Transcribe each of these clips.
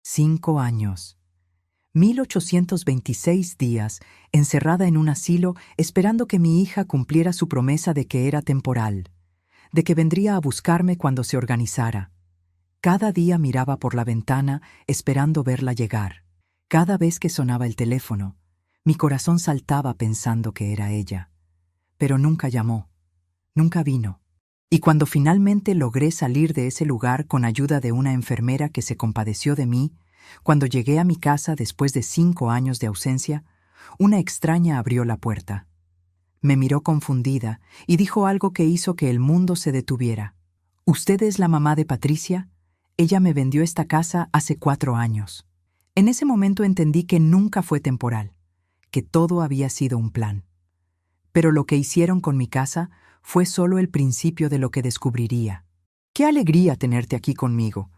5 años. 1826 días encerrada en un asilo esperando que mi hija cumpliera su promesa de que era temporal, de que vendría a buscarme cuando se organizara. Cada día miraba por la ventana esperando verla llegar. Cada vez que sonaba el teléfono, mi corazón saltaba pensando que era ella. Pero nunca llamó, nunca vino. Y cuando finalmente logré salir de ese lugar con ayuda de una enfermera que se compadeció de mí, cuando llegué a mi casa después de 5 años de ausencia, una extraña abrió la puerta. Me miró confundida y dijo algo que hizo que el mundo se detuviera. «¿Usted es la mamá de Patricia? Ella me vendió esta casa hace 4 años». En ese momento entendí que nunca fue temporal, que todo había sido un plan. Pero lo que hicieron con mi casa fue solo el principio de lo que descubriría. ¡Qué alegría tenerte aquí conmigo!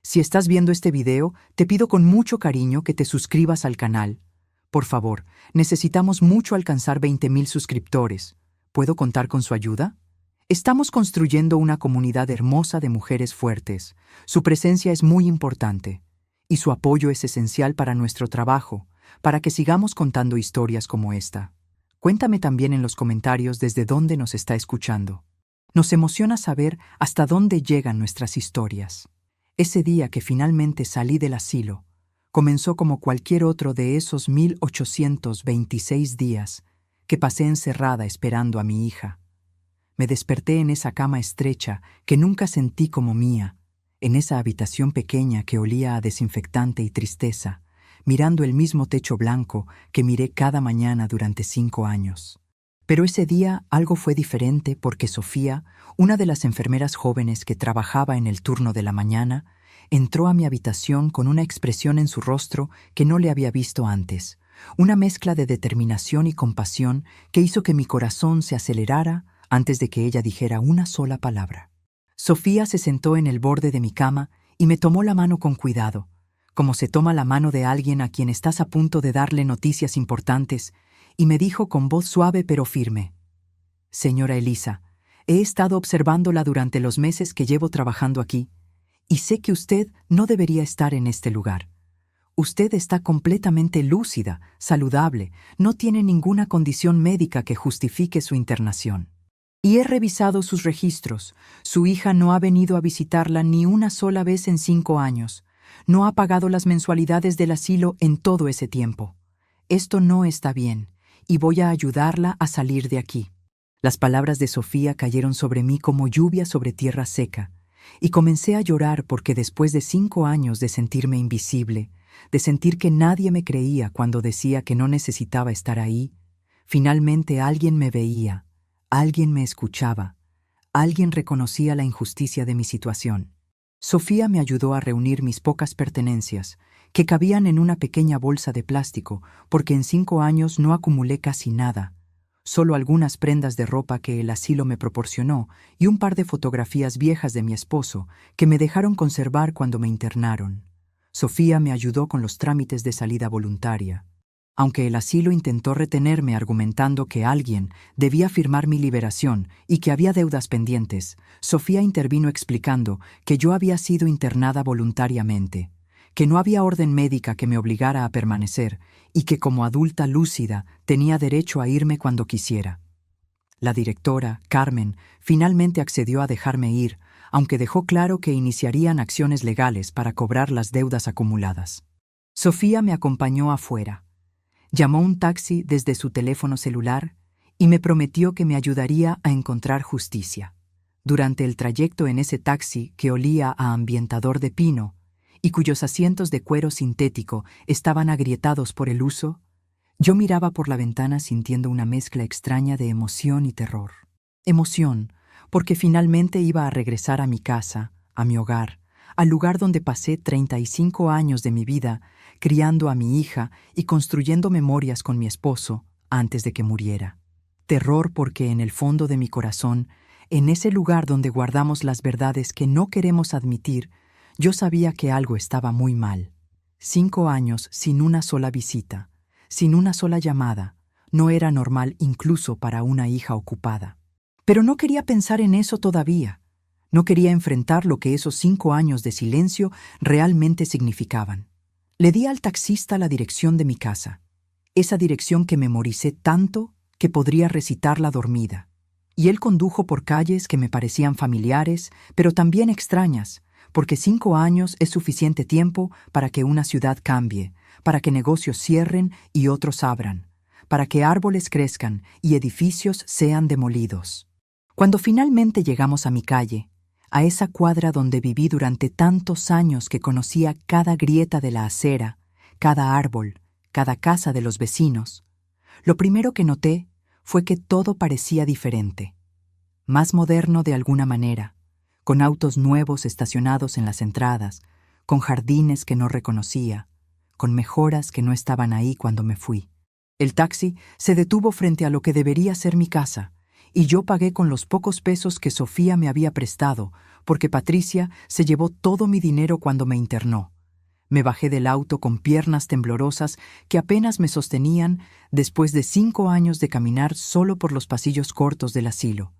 Si estás viendo este video, te pido con mucho cariño que te suscribas al canal. Por favor, necesitamos mucho alcanzar 20,000 suscriptores. ¿Puedo contar con su ayuda? Estamos construyendo una comunidad hermosa de mujeres fuertes. Su presencia es muy importante. Y su apoyo es esencial para nuestro trabajo, para que sigamos contando historias como esta. Cuéntame también en los comentarios desde dónde nos está escuchando. Nos emociona saber hasta dónde llegan nuestras historias. Ese día que finalmente salí del asilo, comenzó como cualquier otro de esos 1826 días que pasé encerrada esperando a mi hija. Me desperté en esa cama estrecha que nunca sentí como mía, en esa habitación pequeña que olía a desinfectante y tristeza, mirando el mismo techo blanco que miré cada mañana durante 5 años. Pero ese día algo fue diferente porque Sofía, una de las enfermeras jóvenes que trabajaba en el turno de la mañana, entró a mi habitación con una expresión en su rostro que no le había visto antes, una mezcla de determinación y compasión que hizo que mi corazón se acelerara antes de que ella dijera una sola palabra. Sofía se sentó en el borde de mi cama y me tomó la mano con cuidado, como se toma la mano de alguien a quien estás a punto de darle noticias importantes, y me dijo con voz suave pero firme: «Señora Elisa, he estado observándola durante los meses que llevo trabajando aquí, y sé que usted no debería estar en este lugar. Usted está completamente lúcida, saludable, no tiene ninguna condición médica que justifique su internación. Y he revisado sus registros. Su hija no ha venido a visitarla ni una sola vez en 5 años. No ha pagado las mensualidades del asilo en todo ese tiempo. Esto no está bien, y voy a ayudarla a salir de aquí». Las palabras de Sofía cayeron sobre mí como lluvia sobre tierra seca, y comencé a llorar porque después de 5 años de sentirme invisible, de sentir que nadie me creía cuando decía que no necesitaba estar ahí, finalmente alguien me veía. Alguien me escuchaba, alguien reconocía la injusticia de mi situación. Sofía me ayudó a reunir mis pocas pertenencias, que cabían en una pequeña bolsa de plástico, porque en 5 años no acumulé casi nada, solo algunas prendas de ropa que el asilo me proporcionó y un par de fotografías viejas de mi esposo que me dejaron conservar cuando me internaron. Sofía me ayudó con los trámites de salida voluntaria. Aunque el asilo intentó retenerme argumentando que alguien debía firmar mi liberación y que había deudas pendientes, Sofía intervino explicando que yo había sido internada voluntariamente, que no había orden médica que me obligara a permanecer y que como adulta lúcida tenía derecho a irme cuando quisiera. La directora, Carmen, finalmente accedió a dejarme ir, aunque dejó claro que iniciarían acciones legales para cobrar las deudas acumuladas. Sofía me acompañó afuera. Llamó un taxi desde su teléfono celular y me prometió que me ayudaría a encontrar justicia. Durante el trayecto en ese taxi que olía a ambientador de pino y cuyos asientos de cuero sintético estaban agrietados por el uso, yo miraba por la ventana sintiendo una mezcla extraña de emoción y terror. Emoción, porque finalmente iba a regresar a mi casa, a mi hogar, al lugar donde pasé 35 años de mi vida, criando a mi hija y construyendo memorias con mi esposo antes de que muriera. Terror porque en el fondo de mi corazón, en ese lugar donde guardamos las verdades que no queremos admitir, yo sabía que algo estaba muy mal. 5 años sin una sola visita, sin una sola llamada, no era normal incluso para una hija ocupada. Pero no quería pensar en eso todavía. No quería enfrentar lo que esos 5 años de silencio realmente significaban. Le di al taxista la dirección de mi casa, esa dirección que memoricé tanto que podría recitarla dormida. Y él condujo por calles que me parecían familiares, pero también extrañas, porque 5 años es suficiente tiempo para que una ciudad cambie, para que negocios cierren y otros abran, para que árboles crezcan y edificios sean demolidos. Cuando finalmente llegamos a mi calle, a esa cuadra donde viví durante tantos años que conocía cada grieta de la acera, cada árbol, cada casa de los vecinos, lo primero que noté fue que todo parecía diferente, más moderno de alguna manera, con autos nuevos estacionados en las entradas, con jardines que no reconocía, con mejoras que no estaban ahí cuando me fui. El taxi se detuvo frente a lo que debería ser mi casa, y yo pagué con los pocos pesos que Sofía me había prestado, porque Patricia se llevó todo mi dinero cuando me internó. Me bajé del auto con piernas temblorosas que apenas me sostenían después de 5 años de caminar solo por los pasillos cortos del asilo,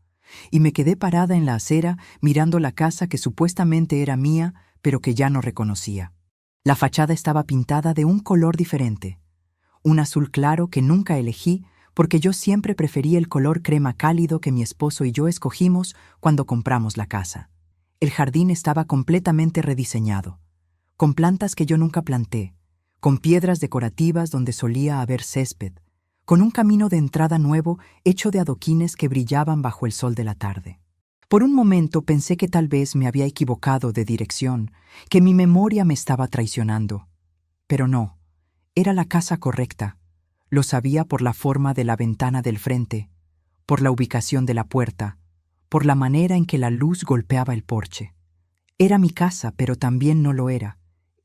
y me quedé parada en la acera mirando la casa que supuestamente era mía, pero que ya no reconocía. La fachada estaba pintada de un color diferente, un azul claro que nunca elegí porque yo siempre preferí el color crema cálido que mi esposo y yo escogimos cuando compramos la casa. El jardín estaba completamente rediseñado, con plantas que yo nunca planté, con piedras decorativas donde solía haber césped, con un camino de entrada nuevo hecho de adoquines que brillaban bajo el sol de la tarde. Por un momento pensé que tal vez me había equivocado de dirección, que mi memoria me estaba traicionando. Pero no, era la casa correcta. Lo sabía por la forma de la ventana del frente, por la ubicación de la puerta, por la manera en que la luz golpeaba el porche. Era mi casa, pero también no lo era,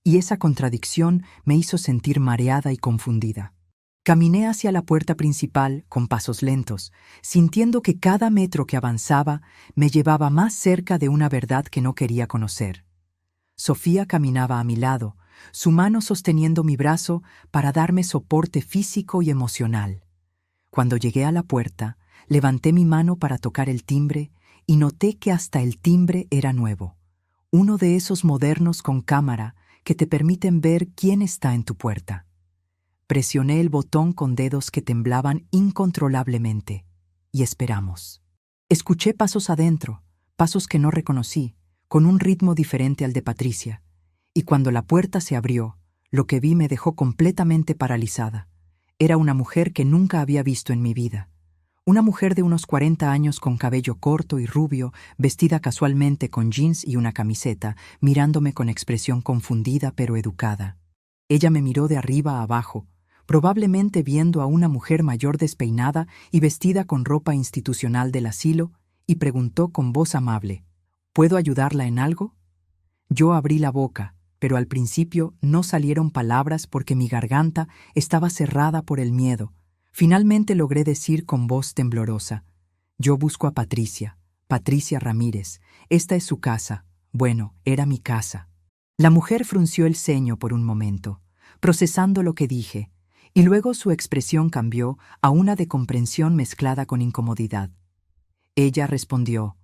y esa contradicción me hizo sentir mareada y confundida. Caminé hacia la puerta principal con pasos lentos, sintiendo que cada metro que avanzaba me llevaba más cerca de una verdad que no quería conocer. Sofía caminaba a mi lado, su mano sosteniendo mi brazo para darme soporte físico y emocional. Cuando llegué a la puerta, levanté mi mano para tocar el timbre y noté que hasta el timbre era nuevo, uno de esos modernos con cámara que te permiten ver quién está en tu puerta. Presioné el botón con dedos que temblaban incontrolablemente y esperamos. Escuché pasos adentro, pasos que no reconocí, con un ritmo diferente al de Patricia. Y cuando la puerta se abrió, lo que vi me dejó completamente paralizada. Era una mujer que nunca había visto en mi vida. Una mujer de unos 40 años con cabello corto y rubio, vestida casualmente con jeans y una camiseta, mirándome con expresión confundida pero educada. Ella me miró de arriba a abajo, probablemente viendo a una mujer mayor despeinada y vestida con ropa institucional del asilo, y preguntó con voz amable: ¿Puedo ayudarla en algo? Yo abrí la boca, pero al principio no salieron palabras porque mi garganta estaba cerrada por el miedo. Finalmente logré decir con voz temblorosa: yo busco a Patricia, Patricia Ramírez. Esta es su casa. Bueno, era mi casa. La mujer frunció el ceño por un momento, procesando lo que dije, y luego su expresión cambió a una de comprensión mezclada con incomodidad. Ella respondió: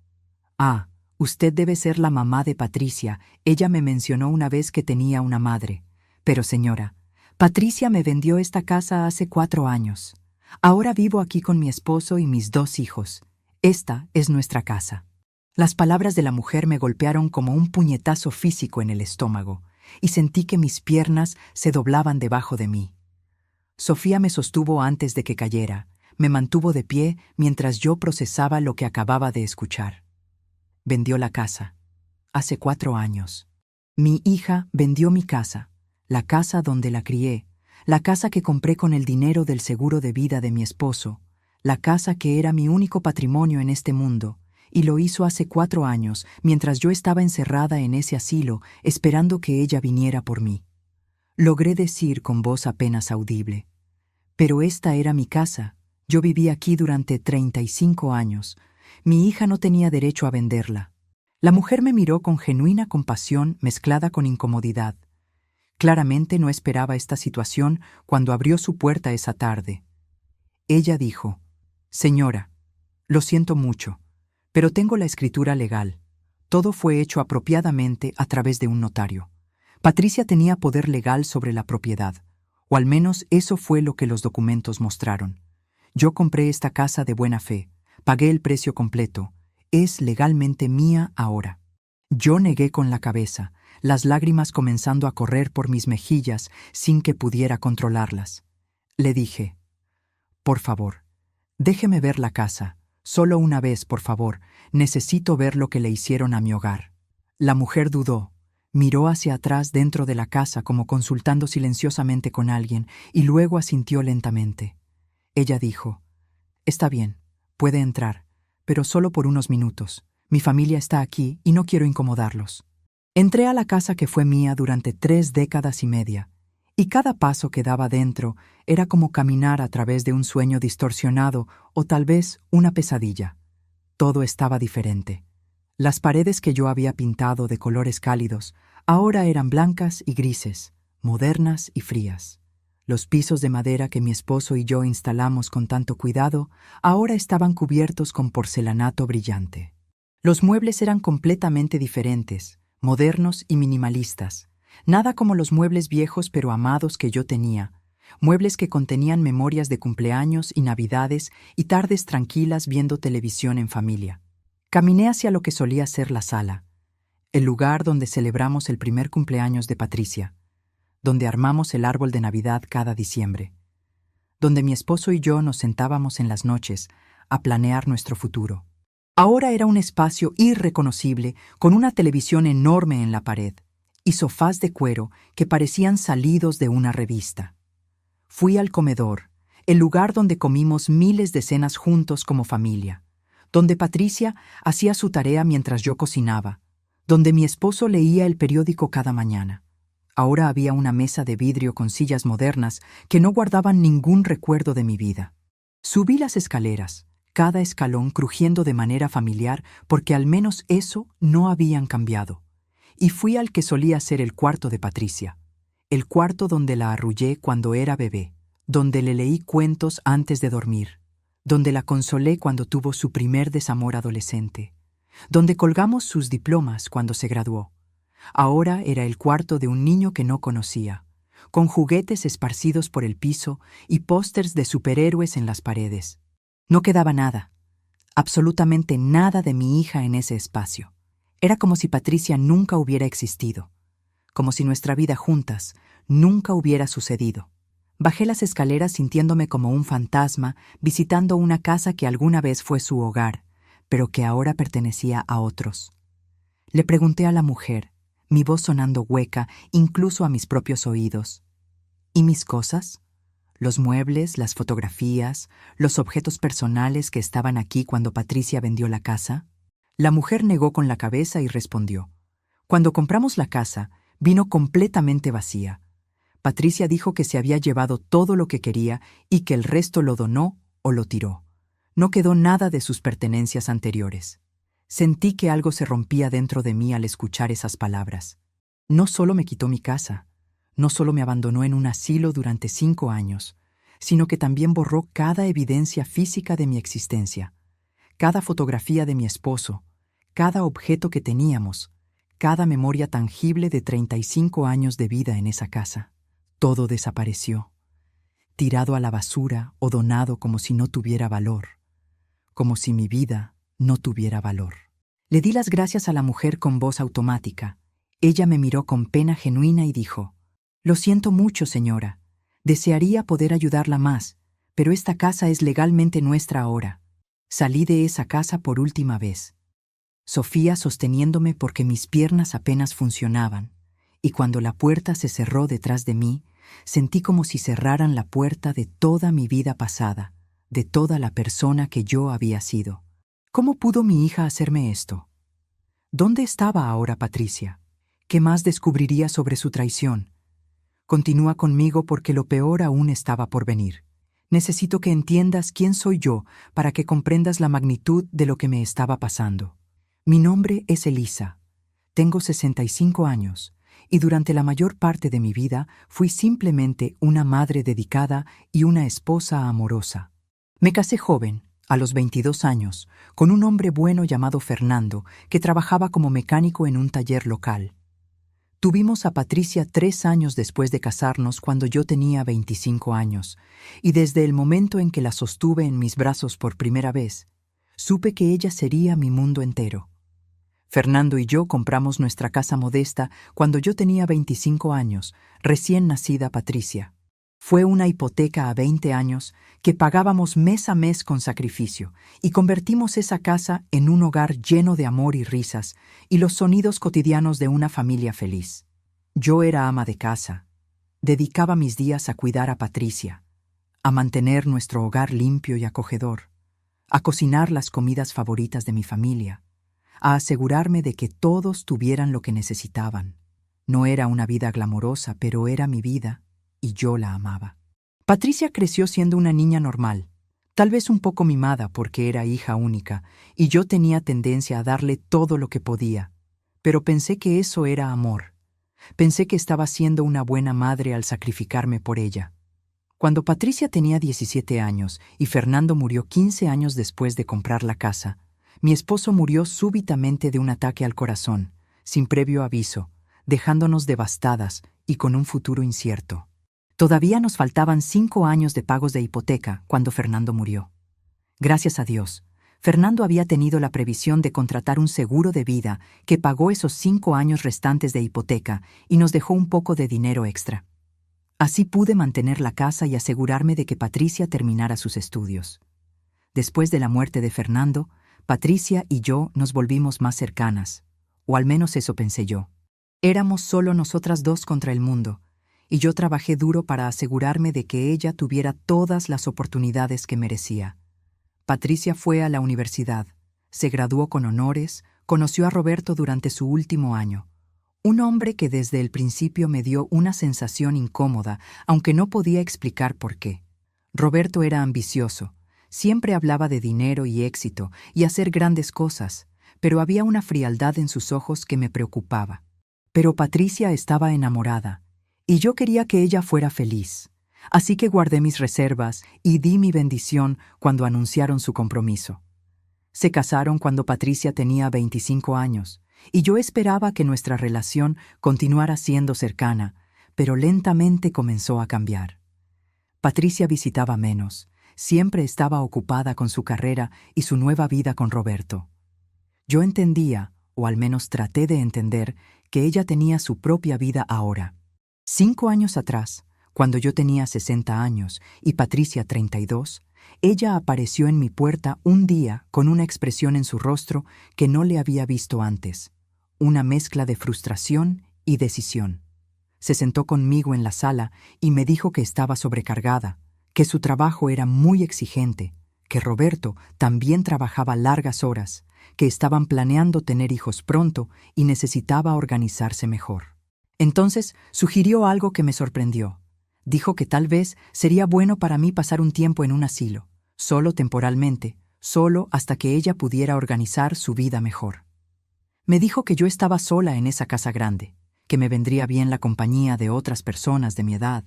«Ah, usted debe ser la mamá de Patricia. Ella me mencionó una vez que tenía una madre. Pero señora, Patricia me vendió esta casa hace 4 años. Ahora vivo aquí con mi esposo y mis 2 hijos. Esta es nuestra casa». Las palabras de la mujer me golpearon como un puñetazo físico en el estómago, y sentí que mis piernas se doblaban debajo de mí. Sofía me sostuvo antes de que cayera, me mantuvo de pie mientras yo procesaba lo que acababa de escuchar. Vendió la casa. Hace 4 años. Mi hija vendió mi casa, la casa donde la crié, la casa que compré con el dinero del seguro de vida de mi esposo, la casa que era mi único patrimonio en este mundo, y lo hizo hace 4 años, mientras yo estaba encerrada en ese asilo, esperando que ella viniera por mí. Logré decir con voz apenas audible: «Pero esta era mi casa. Yo viví aquí durante 35 años. Mi hija no tenía derecho a venderla». La mujer me miró con genuina compasión mezclada con incomodidad. Claramente no esperaba esta situación cuando abrió su puerta esa tarde. Ella dijo: «Señora, lo siento mucho, pero tengo la escritura legal. Todo fue hecho apropiadamente a través de un notario. Patricia tenía poder legal sobre la propiedad, o al menos eso fue lo que los documentos mostraron. Yo compré esta casa de buena fe, pagué el precio completo, es legalmente mía ahora. Yo negué con la cabeza, las lágrimas comenzando a correr por mis mejillas sin que pudiera controlarlas. Le dije, por favor, déjeme ver la casa, solo una vez, por favor, necesito ver lo que le hicieron a mi hogar. La mujer dudó, miró hacia atrás dentro de la casa como consultando silenciosamente con alguien y luego asintió lentamente. Ella dijo, está bien, puede entrar, pero solo por unos minutos. Mi familia está aquí y no quiero incomodarlos. Entré a la casa que fue mía durante 3 décadas y media, y cada paso que daba dentro era como caminar a través de un sueño distorsionado o tal vez una pesadilla. Todo estaba diferente. Las paredes que yo había pintado de colores cálidos ahora eran blancas y grises, modernas y frías. Los pisos de madera que mi esposo y yo instalamos con tanto cuidado ahora estaban cubiertos con porcelanato brillante. Los muebles eran completamente diferentes, modernos y minimalistas. Nada como los muebles viejos pero amados que yo tenía. Muebles que contenían memorias de cumpleaños y navidades y tardes tranquilas viendo televisión en familia. Caminé hacia lo que solía ser la sala, el lugar donde celebramos el primer cumpleaños de Patricia, donde armamos el árbol de Navidad cada diciembre, donde mi esposo y yo nos sentábamos en las noches a planear nuestro futuro. Ahora era un espacio irreconocible con una televisión enorme en la pared y sofás de cuero que parecían salidos de una revista. Fui al comedor, el lugar donde comimos miles de cenas juntos como familia, donde Patricia hacía su tarea mientras yo cocinaba, donde mi esposo leía el periódico cada mañana. Ahora había una mesa de vidrio con sillas modernas que no guardaban ningún recuerdo de mi vida. Subí las escaleras, cada escalón crujiendo de manera familiar porque al menos eso no habían cambiado. Y fui al que solía ser el cuarto de Patricia, el cuarto donde la arrullé cuando era bebé, donde le leí cuentos antes de dormir, donde la consolé cuando tuvo su primer desamor adolescente, donde colgamos sus diplomas cuando se graduó. Ahora era el cuarto de un niño que no conocía, con juguetes esparcidos por el piso y pósters de superhéroes en las paredes. No quedaba nada, absolutamente nada de mi hija en ese espacio. Era como si Patricia nunca hubiera existido, como si nuestra vida juntas nunca hubiera sucedido. Bajé las escaleras sintiéndome como un fantasma visitando una casa que alguna vez fue su hogar, pero que ahora pertenecía a otros. Le pregunté a la mujer, mi voz sonando hueca incluso a mis propios oídos. ¿Y mis cosas? Los muebles, las fotografías, los objetos personales que estaban aquí cuando Patricia vendió la casa. La mujer negó con la cabeza y respondió, cuando compramos la casa, vino completamente vacía. Patricia dijo que se había llevado todo lo que quería y que el resto lo donó o lo tiró. No quedó nada de sus pertenencias anteriores. Sentí que algo se rompía dentro de mí al escuchar esas palabras. No solo me quitó mi casa, no solo me abandonó en un asilo durante 5 años, sino que también borró cada evidencia física de mi existencia, cada fotografía de mi esposo, cada objeto que teníamos, cada memoria tangible de 35 años de vida en esa casa. Todo desapareció, tirado a la basura o donado como si no tuviera valor, como si mi vida no tuviera valor. Le di las gracias a la mujer con voz automática. Ella me miró con pena genuina y dijo, «Lo siento mucho, señora. Desearía poder ayudarla más, pero esta casa es legalmente nuestra ahora. Salí de esa casa por última vez. Sofía sosteniéndome porque mis piernas apenas funcionaban, y cuando la puerta se cerró detrás de mí, sentí como si cerraran la puerta de toda mi vida pasada, de toda la persona que yo había sido. ¿Cómo pudo mi hija hacerme esto? ¿Dónde estaba ahora Patricia? ¿Qué más descubriría sobre su traición? Continúa conmigo porque lo peor aún estaba por venir. Necesito que entiendas quién soy yo para que comprendas la magnitud de lo que me estaba pasando. Mi nombre es Elisa. Tengo 65 años y durante la mayor parte de mi vida fui simplemente una madre dedicada y una esposa amorosa. Me casé joven, a los 22 años, con un hombre bueno llamado Fernando que trabajaba como mecánico en un taller local. Tuvimos a Patricia 3 años después de casarnos, cuando yo tenía 25 años, y desde el momento en que la sostuve en mis brazos por primera vez, supe que ella sería mi mundo entero. Fernando y yo compramos nuestra casa modesta cuando yo tenía 25 años, recién nacida Patricia. Fue una hipoteca a 20 años que pagábamos mes a mes con sacrificio, y convertimos esa casa en un hogar lleno de amor y risas y los sonidos cotidianos de una familia feliz. Yo era ama de casa. Dedicaba mis días a cuidar a Patricia, a mantener nuestro hogar limpio y acogedor, a cocinar las comidas favoritas de mi familia, a asegurarme de que todos tuvieran lo que necesitaban. No era una vida glamorosa, pero era mi vida, y yo la amaba. Patricia creció siendo una niña normal, tal vez un poco mimada porque era hija única, y yo tenía tendencia a darle todo lo que podía. Pero pensé que eso era amor. Pensé que estaba siendo una buena madre al sacrificarme por ella. Cuando Patricia tenía 17 años y Fernando murió 15 años después de comprar la casa, mi esposo murió súbitamente de un ataque al corazón, sin previo aviso, dejándonos devastadas y con un futuro incierto. Todavía nos faltaban 5 años de pagos de hipoteca cuando Fernando murió. Gracias a Dios, Fernando había tenido la previsión de contratar un seguro de vida que pagó esos 5 años restantes de hipoteca y nos dejó un poco de dinero extra. Así pude mantener la casa y asegurarme de que Patricia terminara sus estudios. Después de la muerte de Fernando, Patricia y yo nos volvimos más cercanas, o al menos eso pensé yo. Éramos solo nosotras dos contra el mundo, y yo trabajé duro para asegurarme de que ella tuviera todas las oportunidades que merecía. Patricia fue a la universidad, se graduó con honores, conoció a Roberto durante su último año. Un hombre que desde el principio me dio una sensación incómoda, aunque no podía explicar por qué. Roberto era ambicioso, siempre hablaba de dinero y éxito y hacer grandes cosas, pero había una frialdad en sus ojos que me preocupaba. Pero Patricia estaba enamorada, y yo quería que ella fuera feliz. Así que guardé mis reservas y di mi bendición cuando anunciaron su compromiso. Se casaron cuando Patricia tenía 25 años, y yo esperaba que nuestra relación continuara siendo cercana, pero lentamente comenzó a cambiar. Patricia visitaba menos, siempre estaba ocupada con su carrera y su nueva vida con Roberto. Yo entendía, o al menos traté de entender, que ella tenía su propia vida ahora. 5 años atrás, cuando yo tenía 60 años y Patricia 32, ella apareció en mi puerta un día con una expresión en su rostro que no le había visto antes, una mezcla de frustración y decisión. Se sentó conmigo en la sala y me dijo que estaba sobrecargada, que su trabajo era muy exigente, que Roberto también trabajaba largas horas, que estaban planeando tener hijos pronto y necesitaba organizarse mejor. Entonces sugirió algo que me sorprendió. Dijo que tal vez sería bueno para mí pasar un tiempo en un asilo, solo temporalmente, solo hasta que ella pudiera organizar su vida mejor. Me dijo que yo estaba sola en esa casa grande, que me vendría bien la compañía de otras personas de mi edad,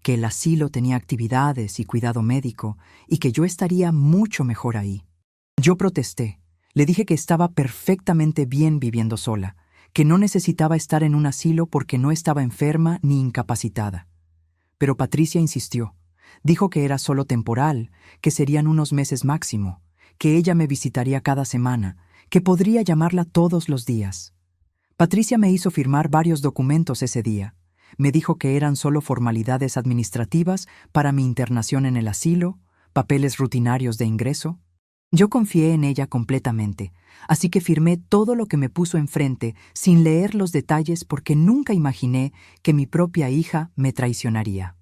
que el asilo tenía actividades y cuidado médico y que yo estaría mucho mejor ahí. Yo protesté. Le dije que estaba perfectamente bien viviendo sola, que no necesitaba estar en un asilo porque no estaba enferma ni incapacitada. Pero Patricia insistió. Dijo que era solo temporal, que serían unos meses máximo, que ella me visitaría cada semana, que podría llamarla todos los días. Patricia me hizo firmar varios documentos ese día. Me dijo que eran solo formalidades administrativas para mi internación en el asilo, papeles rutinarios de ingreso. Yo confié en ella completamente, así que firmé todo lo que me puso enfrente sin leer los detalles porque nunca imaginé que mi propia hija me traicionaría.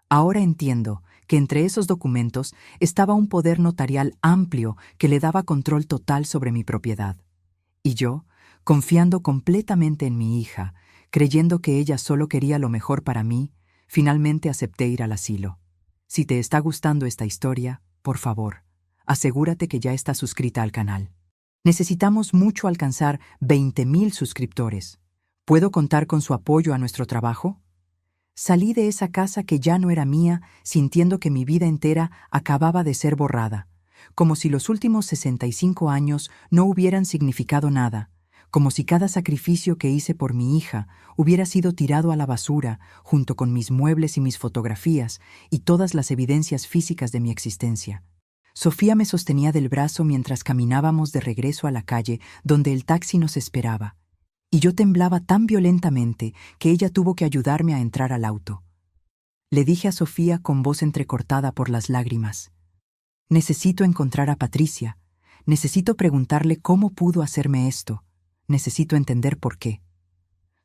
Ahora entiendo que entre esos documentos estaba un poder notarial amplio que le daba control total sobre mi propiedad. Y yo, confiando completamente en mi hija, creyendo que ella solo quería lo mejor para mí, finalmente acepté ir al asilo. Si te está gustando esta historia, por favor, asegúrate que ya estás suscrita al canal. Necesitamos mucho alcanzar 20,000 suscriptores. ¿Puedo contar con su apoyo a nuestro trabajo? Salí de esa casa que ya no era mía, sintiendo que mi vida entera acababa de ser borrada, como si los últimos 65 años no hubieran significado nada, como si cada sacrificio que hice por mi hija hubiera sido tirado a la basura junto con mis muebles y mis fotografías y todas las evidencias físicas de mi existencia. Sofía me sostenía del brazo mientras caminábamos de regreso a la calle donde el taxi nos esperaba, y yo temblaba tan violentamente que ella tuvo que ayudarme a entrar al auto. Le dije a Sofía con voz entrecortada por las lágrimas: «Necesito encontrar a Patricia. Necesito preguntarle cómo pudo hacerme esto. Necesito entender por qué».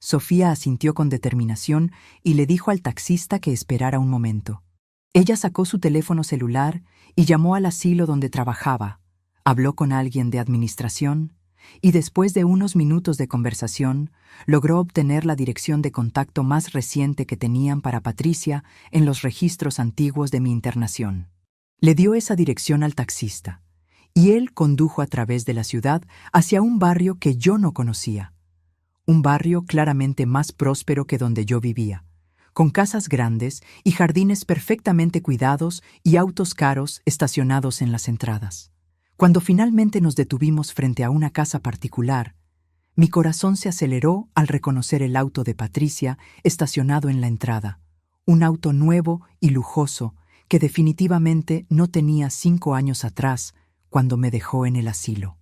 Sofía asintió con determinación y le dijo al taxista que esperara un momento. Ella sacó su teléfono celular y llamó al asilo donde trabajaba, habló con alguien de administración y después de unos minutos de conversación logró obtener la dirección de contacto más reciente que tenían para Patricia en los registros antiguos de mi internación. Le dio esa dirección al taxista y él condujo a través de la ciudad hacia un barrio que yo no conocía, un barrio claramente más próspero que donde yo vivía, con casas grandes y jardines perfectamente cuidados y autos caros estacionados en las entradas. Cuando finalmente nos detuvimos frente a una casa particular, mi corazón se aceleró al reconocer el auto de Patricia estacionado en la entrada, un auto nuevo y lujoso que definitivamente no tenía 5 años atrás cuando me dejó en el asilo.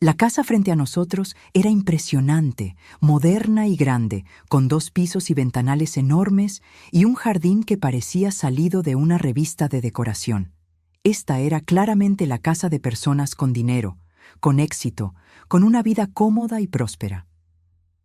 La casa frente a nosotros era impresionante, moderna y grande, con 2 pisos y ventanales enormes y un jardín que parecía salido de una revista de decoración. Esta era claramente la casa de personas con dinero, con éxito, con una vida cómoda y próspera.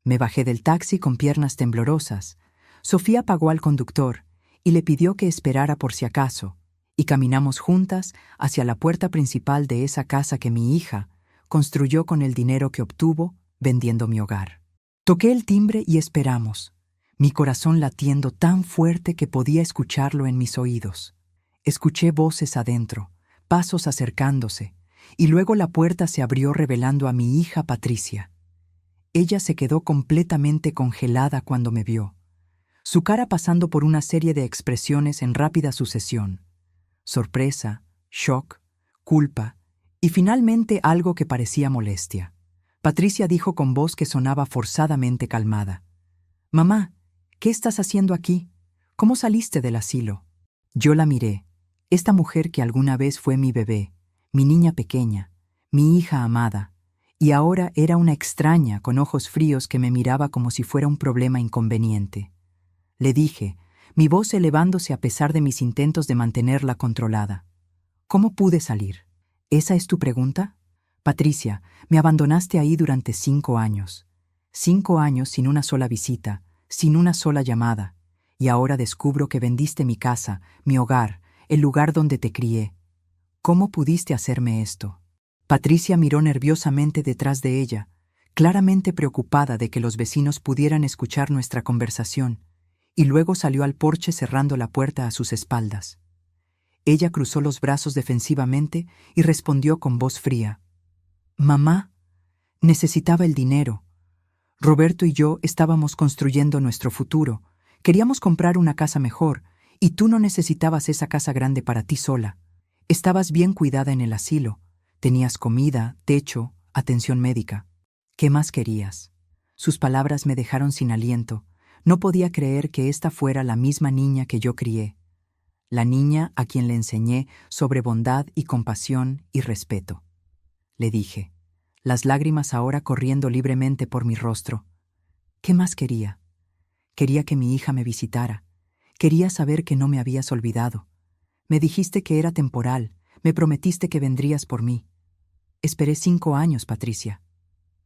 Me bajé del taxi con piernas temblorosas. Sofía pagó al conductor y le pidió que esperara por si acaso, y caminamos juntas hacia la puerta principal de esa casa que mi hija construyó con el dinero que obtuvo vendiendo mi hogar. Toqué el timbre y esperamos, mi corazón latiendo tan fuerte que podía escucharlo en mis oídos. Escuché voces adentro, pasos acercándose, y luego la puerta se abrió revelando a mi hija Patricia. Ella se quedó completamente congelada cuando me vio, su cara pasando por una serie de expresiones en rápida sucesión: sorpresa, shock, culpa, y finalmente algo que parecía molestia. Patricia dijo con voz que sonaba forzadamente calmada: «Mamá, ¿qué estás haciendo aquí? ¿Cómo saliste del asilo?» Yo la miré. Esta mujer que alguna vez fue mi bebé, mi niña pequeña, mi hija amada, y ahora era una extraña con ojos fríos que me miraba como si fuera un problema inconveniente. Le dije, mi voz elevándose a pesar de mis intentos de mantenerla controlada: «¿Cómo pude salir? ¿Esa es tu pregunta? Patricia, me abandonaste ahí durante 5 años. 5 años sin una sola visita, sin una sola llamada. Y ahora descubro que vendiste mi casa, mi hogar, el lugar donde te crié. ¿Cómo pudiste hacerme esto?» Patricia miró nerviosamente detrás de ella, claramente preocupada de que los vecinos pudieran escuchar nuestra conversación, y luego salió al porche cerrando la puerta a sus espaldas. Ella cruzó los brazos defensivamente y respondió con voz fría: «Mamá, necesitaba el dinero. Roberto y yo estábamos construyendo nuestro futuro. Queríamos comprar una casa mejor, y tú no necesitabas esa casa grande para ti sola. Estabas bien cuidada en el asilo. Tenías comida, techo, atención médica. ¿Qué más querías?» Sus palabras me dejaron sin aliento. No podía creer que esta fuera la misma niña que yo crié, la niña a quien le enseñé sobre bondad y compasión y respeto. Le dije, las lágrimas ahora corriendo libremente por mi rostro: «¿Qué más quería? Quería que mi hija me visitara. Quería saber que no me habías olvidado. Me dijiste que era temporal, me prometiste que vendrías por mí. Esperé 5 años, Patricia.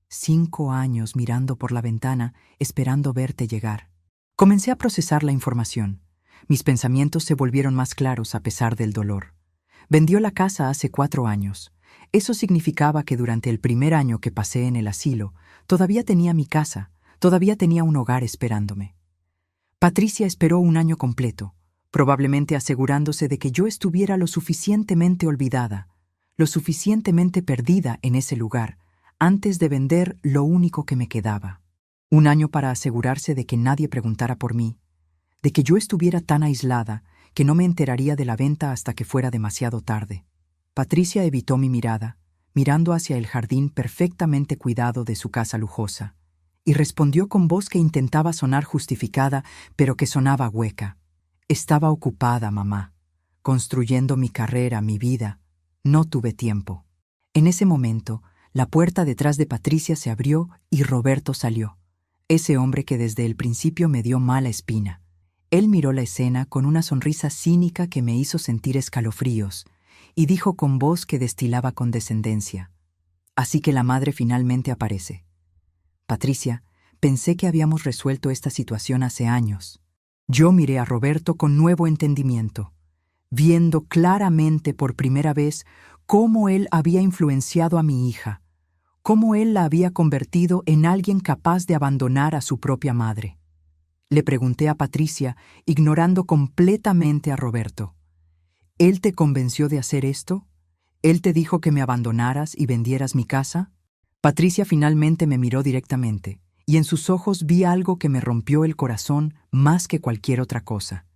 5 años mirando por la ventana, esperando verte llegar». Comencé a procesar la información. Mis pensamientos se volvieron más claros a pesar del dolor. Vendió la casa hace 4 años. Eso significaba que durante el primer año que pasé en el asilo, todavía tenía mi casa, todavía tenía un hogar esperándome. Patricia esperó 1 año completo, probablemente asegurándose de que yo estuviera lo suficientemente olvidada, lo suficientemente perdida en ese lugar, antes de vender lo único que me quedaba. 1 año para asegurarse de que nadie preguntara por mí, de que yo estuviera tan aislada que no me enteraría de la venta hasta que fuera demasiado tarde. Patricia evitó mi mirada, mirando hacia el jardín perfectamente cuidado de su casa lujosa, y respondió con voz que intentaba sonar justificada, pero que sonaba hueca. Estaba ocupada, mamá, construyendo mi carrera, mi vida. No tuve tiempo. En ese momento, la puerta detrás de Patricia se abrió y Roberto salió, ese hombre que desde el principio me dio mala espina. Él miró la escena con una sonrisa cínica que me hizo sentir escalofríos, y dijo con voz que destilaba condescendencia: «Así que la madre finalmente aparece. Patricia, pensé que habíamos resuelto esta situación hace años». Yo miré a Roberto con nuevo entendimiento, viendo claramente por primera vez cómo él había influenciado a mi hija, cómo él la había convertido en alguien capaz de abandonar a su propia madre. Le pregunté a Patricia, ignorando completamente a Roberto: «¿Él te convenció de hacer esto? ¿Él te dijo que me abandonaras y vendieras mi casa?» Patricia finalmente me miró directamente, y en sus ojos vi algo que me rompió el corazón más que cualquier otra cosa.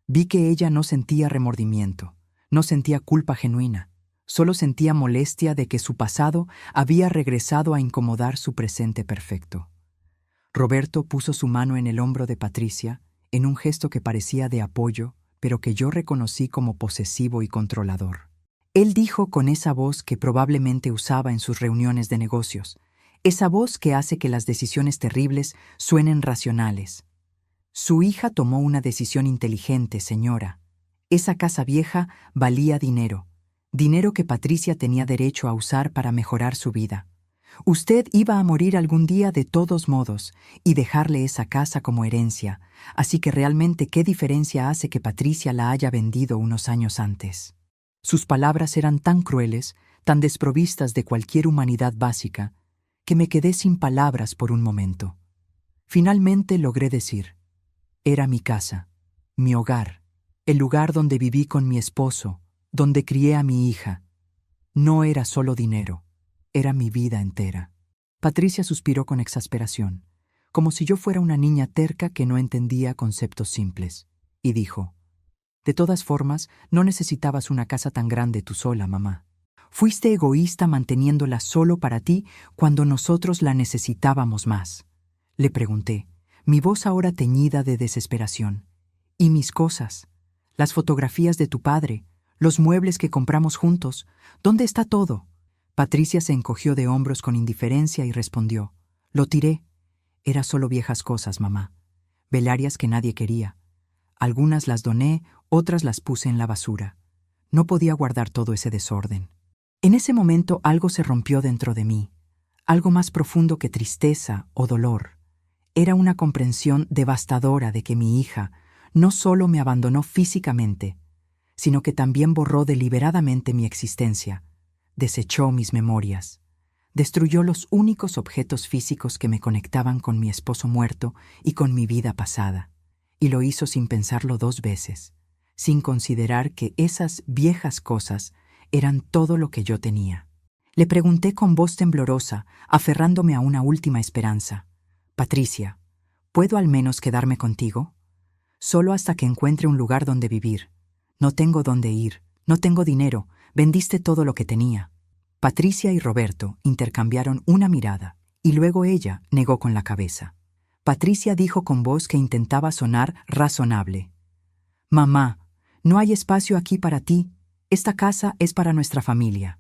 Vi que ella no sentía remordimiento, no sentía culpa genuina, solo sentía molestia de que su pasado había regresado a incomodar su presente perfecto. Roberto puso su mano en el hombro de Patricia, en un gesto que parecía de apoyo, pero que yo reconocí como posesivo y controlador. Él dijo con esa voz que probablemente usaba en sus reuniones de negocios, esa voz que hace que las decisiones terribles suenen racionales: «Su hija tomó una decisión inteligente, señora. Esa casa vieja valía dinero, dinero que Patricia tenía derecho a usar para mejorar su vida. Usted iba a morir algún día de todos modos y dejarle esa casa como herencia, así que realmente ¿qué diferencia hace que Patricia la haya vendido unos años antes?». Sus palabras eran tan crueles, tan desprovistas de cualquier humanidad básica, que me quedé sin palabras por un momento. Finalmente logré decir: «Era mi casa, mi hogar, el lugar donde viví con mi esposo, donde crié a mi hija. No era solo dinero, era mi vida entera». Patricia suspiró con exasperación, como si yo fuera una niña terca que no entendía conceptos simples, y dijo: «De todas formas, no necesitabas una casa tan grande tú sola, mamá. Fuiste egoísta manteniéndola solo para ti cuando nosotros la necesitábamos más». Le pregunté, mi voz ahora teñida de desesperación: «¿Y mis cosas? Las fotografías de tu padre, los muebles que compramos juntos, ¿dónde está todo?». Patricia se encogió de hombros con indiferencia y respondió: «Lo tiré. Eran solo viejas cosas, mamá. Velarias que nadie quería. Algunas las doné, otras las puse en la basura. No podía guardar todo ese desorden». En ese momento algo se rompió dentro de mí, algo más profundo que tristeza o dolor. Era una comprensión devastadora de que mi hija no solo me abandonó físicamente, sino que también borró deliberadamente mi existencia, desechó mis memorias, destruyó los únicos objetos físicos que me conectaban con mi esposo muerto y con mi vida pasada, y lo hizo sin pensarlo dos veces, sin considerar que esas viejas cosas eran todo lo que yo tenía. Le pregunté con voz temblorosa, aferrándome a una última esperanza: «Patricia, ¿puedo al menos quedarme contigo? Solo hasta que encuentre un lugar donde vivir. No tengo dónde ir, no tengo dinero, vendiste todo lo que tenía». Patricia y Roberto intercambiaron una mirada, y luego ella negó con la cabeza. Patricia dijo con voz que intentaba sonar razonable: «Mamá, no hay espacio aquí para ti. Esta casa es para nuestra familia».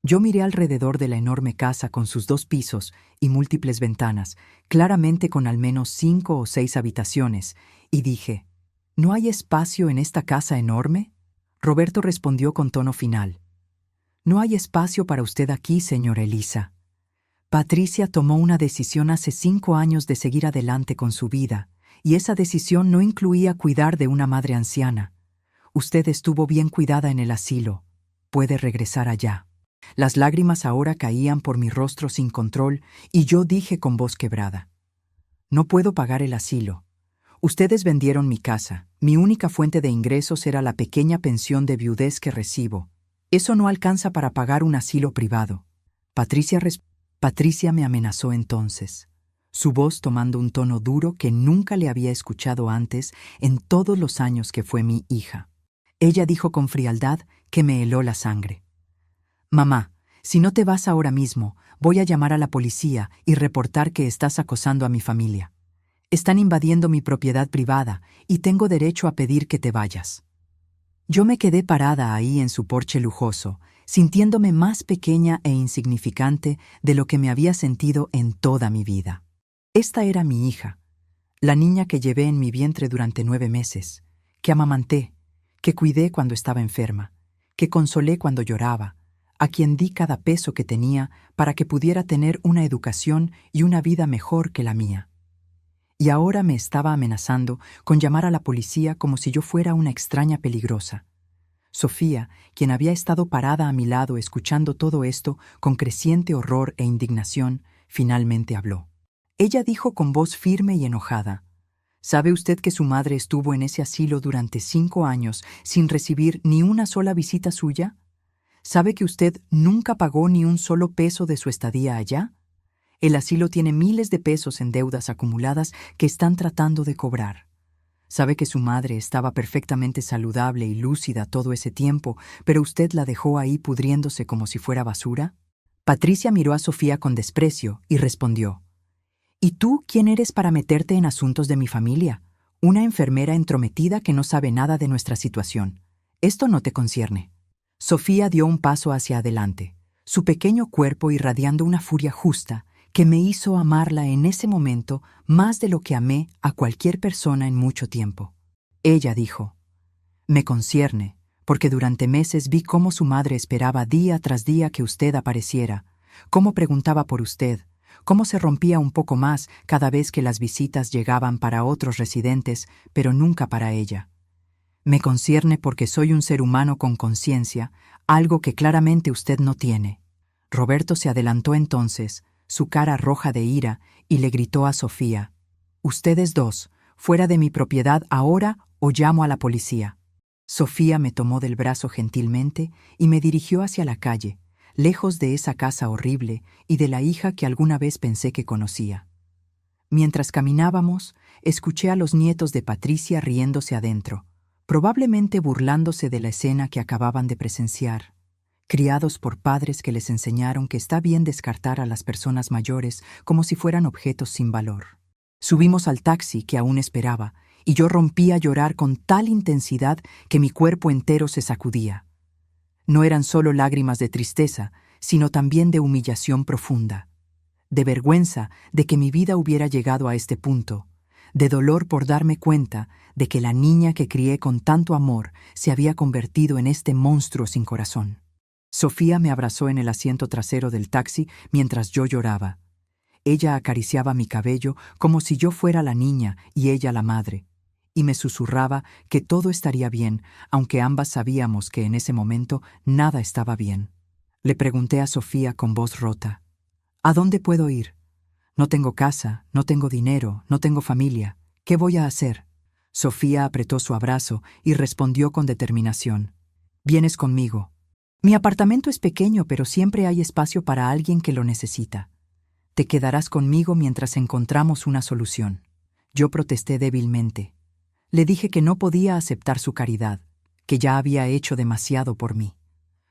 Yo miré alrededor de la enorme casa con sus 2 pisos y múltiples ventanas, claramente con al menos 5 o 6 habitaciones, y dije: «¿No hay espacio en esta casa enorme?». Roberto respondió con tono final: «No hay espacio para usted aquí, señora Elisa. Patricia tomó una decisión hace 5 años de seguir adelante con su vida, y esa decisión no incluía cuidar de una madre anciana. Usted estuvo bien cuidada en el asilo. Puede regresar allá». Las lágrimas ahora caían por mi rostro sin control, y yo dije con voz quebrada: «No puedo pagar el asilo. Ustedes vendieron mi casa. Mi única fuente de ingresos era la pequeña pensión de viudez que recibo. Eso no alcanza para pagar un asilo privado». Patricia me amenazó entonces, su voz tomando un tono duro que nunca le había escuchado antes en todos los años que fue mi hija. Ella dijo con frialdad que me heló la sangre: «Mamá, Si no te vas ahora mismo, voy a llamar a la policía y reportar que estás acosando a mi familia. Están invadiendo mi propiedad privada y tengo derecho a pedir que te vayas. Yo me quedé parada ahí en su porche lujoso, sintiéndome más pequeña e insignificante de lo que me había sentido en toda mi vida. Esta era mi hija, la niña que llevé en mi vientre durante 9 meses, que amamanté, que cuidé cuando estaba enferma, que consolé cuando lloraba, a quien di cada peso que tenía para que pudiera tener una educación y una vida mejor que la mía. Y ahora me estaba amenazando con llamar a la policía como si yo fuera una extraña peligrosa. Sofía, quien había estado parada a mi lado escuchando todo esto con creciente horror e indignación, finalmente habló. Ella dijo con voz firme y enojada: ¿Sabe usted que su madre estuvo en ese asilo durante 5 años sin recibir ni una sola visita suya? ¿Sabe que usted nunca pagó ni un solo peso de su estadía allá? El asilo tiene miles de pesos en deudas acumuladas que están tratando de cobrar. Sabe que su madre estaba perfectamente saludable y lúcida todo ese tiempo, pero usted la dejó ahí pudriéndose como si fuera basura. Patricia miró a Sofía con desprecio y respondió: ¿Y tú quién eres para meterte en asuntos de mi familia? Una enfermera entrometida que no sabe nada de nuestra situación. Esto no te concierne. Sofía dio un paso hacia adelante, su pequeño cuerpo irradiando una furia justa que me hizo amarla en ese momento más de lo que amé a cualquier persona en mucho tiempo. Ella dijo: Me concierne, porque durante meses vi cómo su madre esperaba día tras día que usted apareciera, cómo preguntaba por usted, cómo se rompía un poco más cada vez que las visitas llegaban para otros residentes, pero nunca para ella. Me concierne porque soy un ser humano con conciencia, algo que claramente usted no tiene. Roberto se adelantó entonces, su cara roja de ira, y le gritó a Sofía: Ustedes dos, fuera de mi propiedad ahora o llamo a la policía. Sofía me tomó del brazo gentilmente y me dirigió hacia la calle, lejos de esa casa horrible y de la hija que alguna vez pensé que conocía. Mientras caminábamos, escuché a los nietos de Patricia riéndose adentro, probablemente burlándose de la escena que acababan de presenciar, criados por padres que les enseñaron que está bien descartar a las personas mayores como si fueran objetos sin valor. Subimos al taxi que aún esperaba, y yo rompí a llorar con tal intensidad que mi cuerpo entero se sacudía. No eran solo lágrimas de tristeza, sino también de humillación profunda, de vergüenza de que mi vida hubiera llegado a este punto, de dolor por darme cuenta de que la niña que crié con tanto amor se había convertido en este monstruo sin corazón. Sofía me abrazó en el asiento trasero del taxi mientras yo lloraba. Ella acariciaba mi cabello como si yo fuera la niña y ella la madre, y me susurraba que todo estaría bien, aunque ambas sabíamos que en ese momento nada estaba bien. Le pregunté a Sofía con voz rota: ¿A dónde puedo ir? No tengo casa, no tengo dinero, no tengo familia. ¿Qué voy a hacer? Sofía apretó su abrazo y respondió con determinación: Vienes conmigo. Mi apartamento es pequeño, pero siempre hay espacio para alguien que lo necesita. Te quedarás conmigo mientras encontramos una solución. Yo protesté débilmente. Le dije que no podía aceptar su caridad, que ya había hecho demasiado por mí.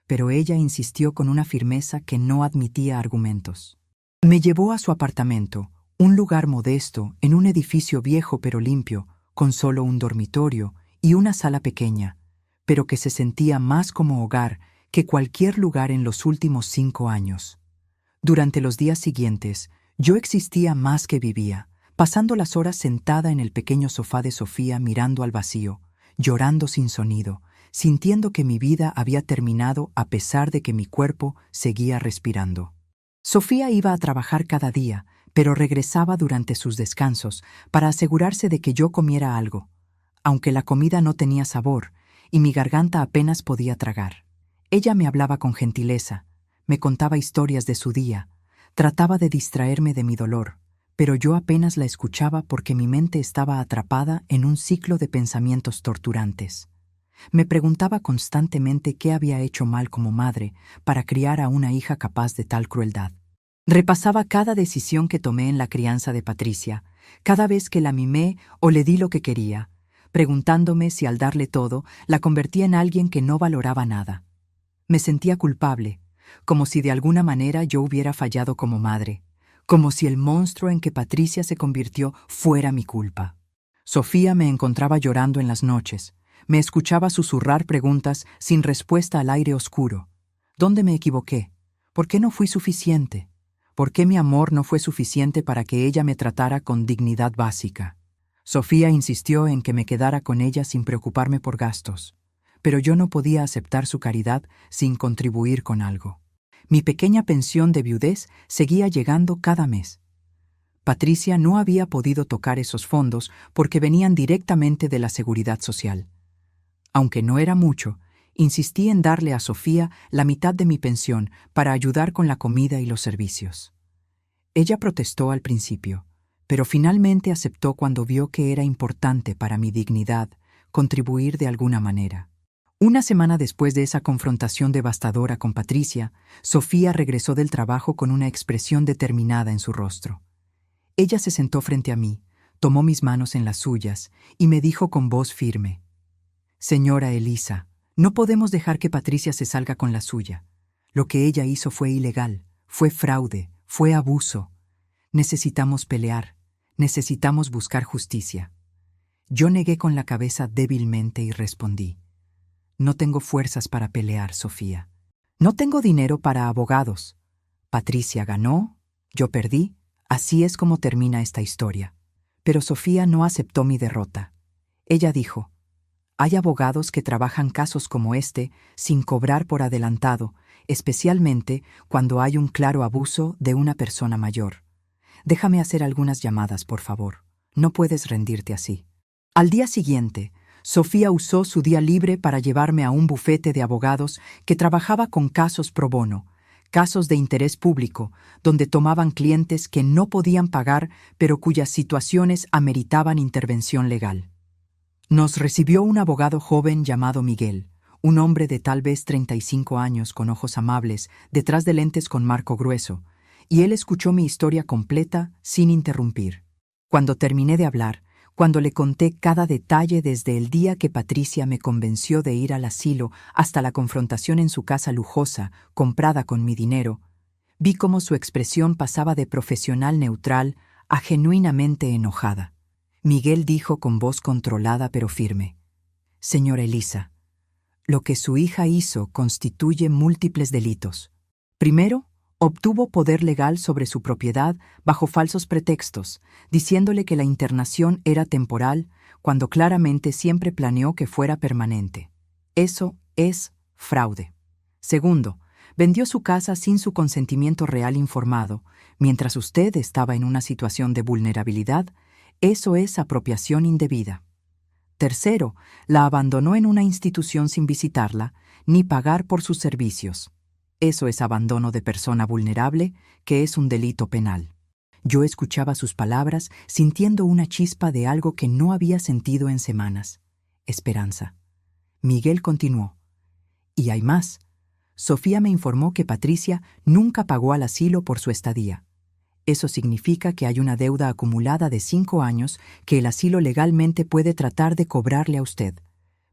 Pero ella insistió con una firmeza que no admitía argumentos. Me llevó a su apartamento, un lugar modesto, en un edificio viejo pero limpio, con solo un dormitorio y una sala pequeña, pero que se sentía más como hogar que cualquier lugar en los últimos 5 años. Durante los días siguientes, yo existía más que vivía, pasando las horas sentada en el pequeño sofá de Sofía mirando al vacío, llorando sin sonido, sintiendo que mi vida había terminado a pesar de que mi cuerpo seguía respirando. Sofía iba a trabajar cada día, pero regresaba durante sus descansos para asegurarse de que yo comiera algo, aunque la comida no tenía sabor y mi garganta apenas podía tragar. Ella me hablaba con gentileza, me contaba historias de su día, trataba de distraerme de mi dolor, pero yo apenas la escuchaba porque mi mente estaba atrapada en un ciclo de pensamientos torturantes. Me preguntaba constantemente qué había hecho mal como madre para criar a una hija capaz de tal crueldad. Repasaba cada decisión que tomé en la crianza de Patricia, cada vez que la mimé o le di lo que quería, preguntándome si al darle todo la convertía en alguien que no valoraba nada. Me sentía culpable, como si de alguna manera yo hubiera fallado como madre, como si el monstruo en que Patricia se convirtió fuera mi culpa. Sofía me encontraba llorando en las noches, me escuchaba susurrar preguntas sin respuesta al aire oscuro. ¿Dónde me equivoqué? ¿Por qué no fui suficiente? ¿Por qué mi amor no fue suficiente para que ella me tratara con dignidad básica? Sofía insistió en que me quedara con ella sin preocuparme por gastos, pero yo no podía aceptar su caridad sin contribuir con algo. Mi pequeña pensión de viudez seguía llegando cada mes. Patricia no había podido tocar esos fondos porque venían directamente de la Seguridad Social. Aunque no era mucho, insistí en darle a Sofía la mitad de mi pensión para ayudar con la comida y los servicios. Ella protestó al principio, pero finalmente aceptó cuando vio que era importante para mi dignidad contribuir de alguna manera. Una semana después de esa confrontación devastadora con Patricia, Sofía regresó del trabajo con una expresión determinada en su rostro. Ella se sentó frente a mí, tomó mis manos en las suyas y me dijo con voz firme: «Señora Elisa, no podemos dejar que Patricia se salga con la suya. Lo que ella hizo fue ilegal, fue fraude, fue abuso. Necesitamos pelear, necesitamos buscar justicia». Yo negué con la cabeza débilmente y respondí: «No tengo fuerzas para pelear, Sofía. No tengo dinero para abogados. Patricia ganó, yo perdí, así es como termina esta historia». Pero Sofía no aceptó mi derrota. Ella dijo: «Hay abogados que trabajan casos como este sin cobrar por adelantado, especialmente cuando hay un claro abuso de una persona mayor. Déjame hacer algunas llamadas, por favor. No puedes rendirte así». Al día siguiente, Sofía usó su día libre para llevarme a un bufete de abogados que trabajaba con casos pro bono, casos de interés público, donde tomaban clientes que no podían pagar pero cuyas situaciones ameritaban intervención legal. Nos recibió un abogado joven llamado Miguel, un hombre de tal vez 35 años con ojos amables, detrás de lentes con marco grueso, y él escuchó mi historia completa sin interrumpir. Cuando terminé de hablar, cuando le conté cada detalle desde el día que Patricia me convenció de ir al asilo hasta la confrontación en su casa lujosa, comprada con mi dinero, vi cómo su expresión pasaba de profesional neutral a genuinamente enojada. Miguel dijo con voz controlada pero firme: «Señora Elisa, lo que su hija hizo constituye múltiples delitos. Primero, obtuvo poder legal sobre su propiedad bajo falsos pretextos, diciéndole que la internación era temporal cuando claramente siempre planeó que fuera permanente. Eso es fraude. Segundo, vendió su casa sin su consentimiento real informado, mientras usted estaba en una situación de vulnerabilidad. Eso es apropiación indebida. Tercero, la abandonó en una institución sin visitarla ni pagar por sus servicios. Eso es abandono de persona vulnerable, que es un delito penal». Yo escuchaba sus palabras sintiendo una chispa de algo que no había sentido en semanas: esperanza. Miguel continuó: «Y hay más. Sofía me informó que Patricia nunca pagó al asilo por su estadía. Eso significa que hay una deuda acumulada de 5 años que el asilo legalmente puede tratar de cobrarle a usted.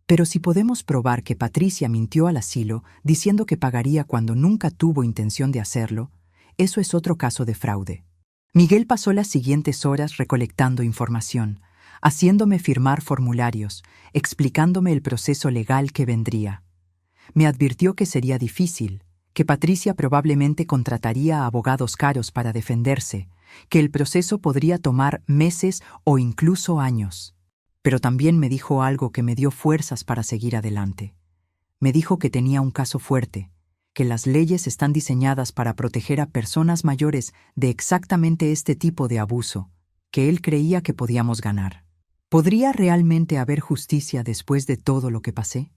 Pero si podemos probar que Patricia mintió al asilo diciendo que pagaría cuando nunca tuvo intención de hacerlo, eso es otro caso de fraude». Miguel pasó las siguientes horas recolectando información, haciéndome firmar formularios, explicándome el proceso legal que vendría. Me advirtió que sería difícil, que Patricia probablemente contrataría a abogados caros para defenderse, que el proceso podría tomar meses o incluso años. Pero también me dijo algo que me dio fuerzas para seguir adelante. Me dijo que tenía un caso fuerte, que las leyes están diseñadas para proteger a personas mayores de exactamente este tipo de abuso, que él creía que podíamos ganar. ¿Podría realmente haber justicia después de todo lo que pasé?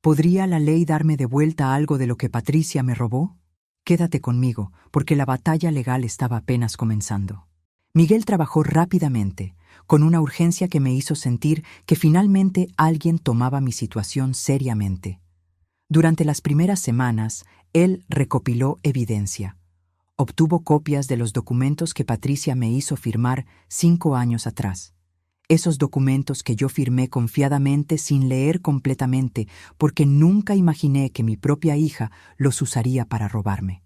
¿Podría la ley darme de vuelta algo de lo que Patricia me robó? Quédate conmigo, porque la batalla legal estaba apenas comenzando. Miguel trabajó rápidamente, con una urgencia que me hizo sentir que finalmente alguien tomaba mi situación seriamente. Durante las primeras semanas, él recopiló evidencia. Obtuvo copias de los documentos que Patricia me hizo firmar 5 años atrás. Esos documentos que yo firmé confiadamente sin leer completamente porque nunca imaginé que mi propia hija los usaría para robarme.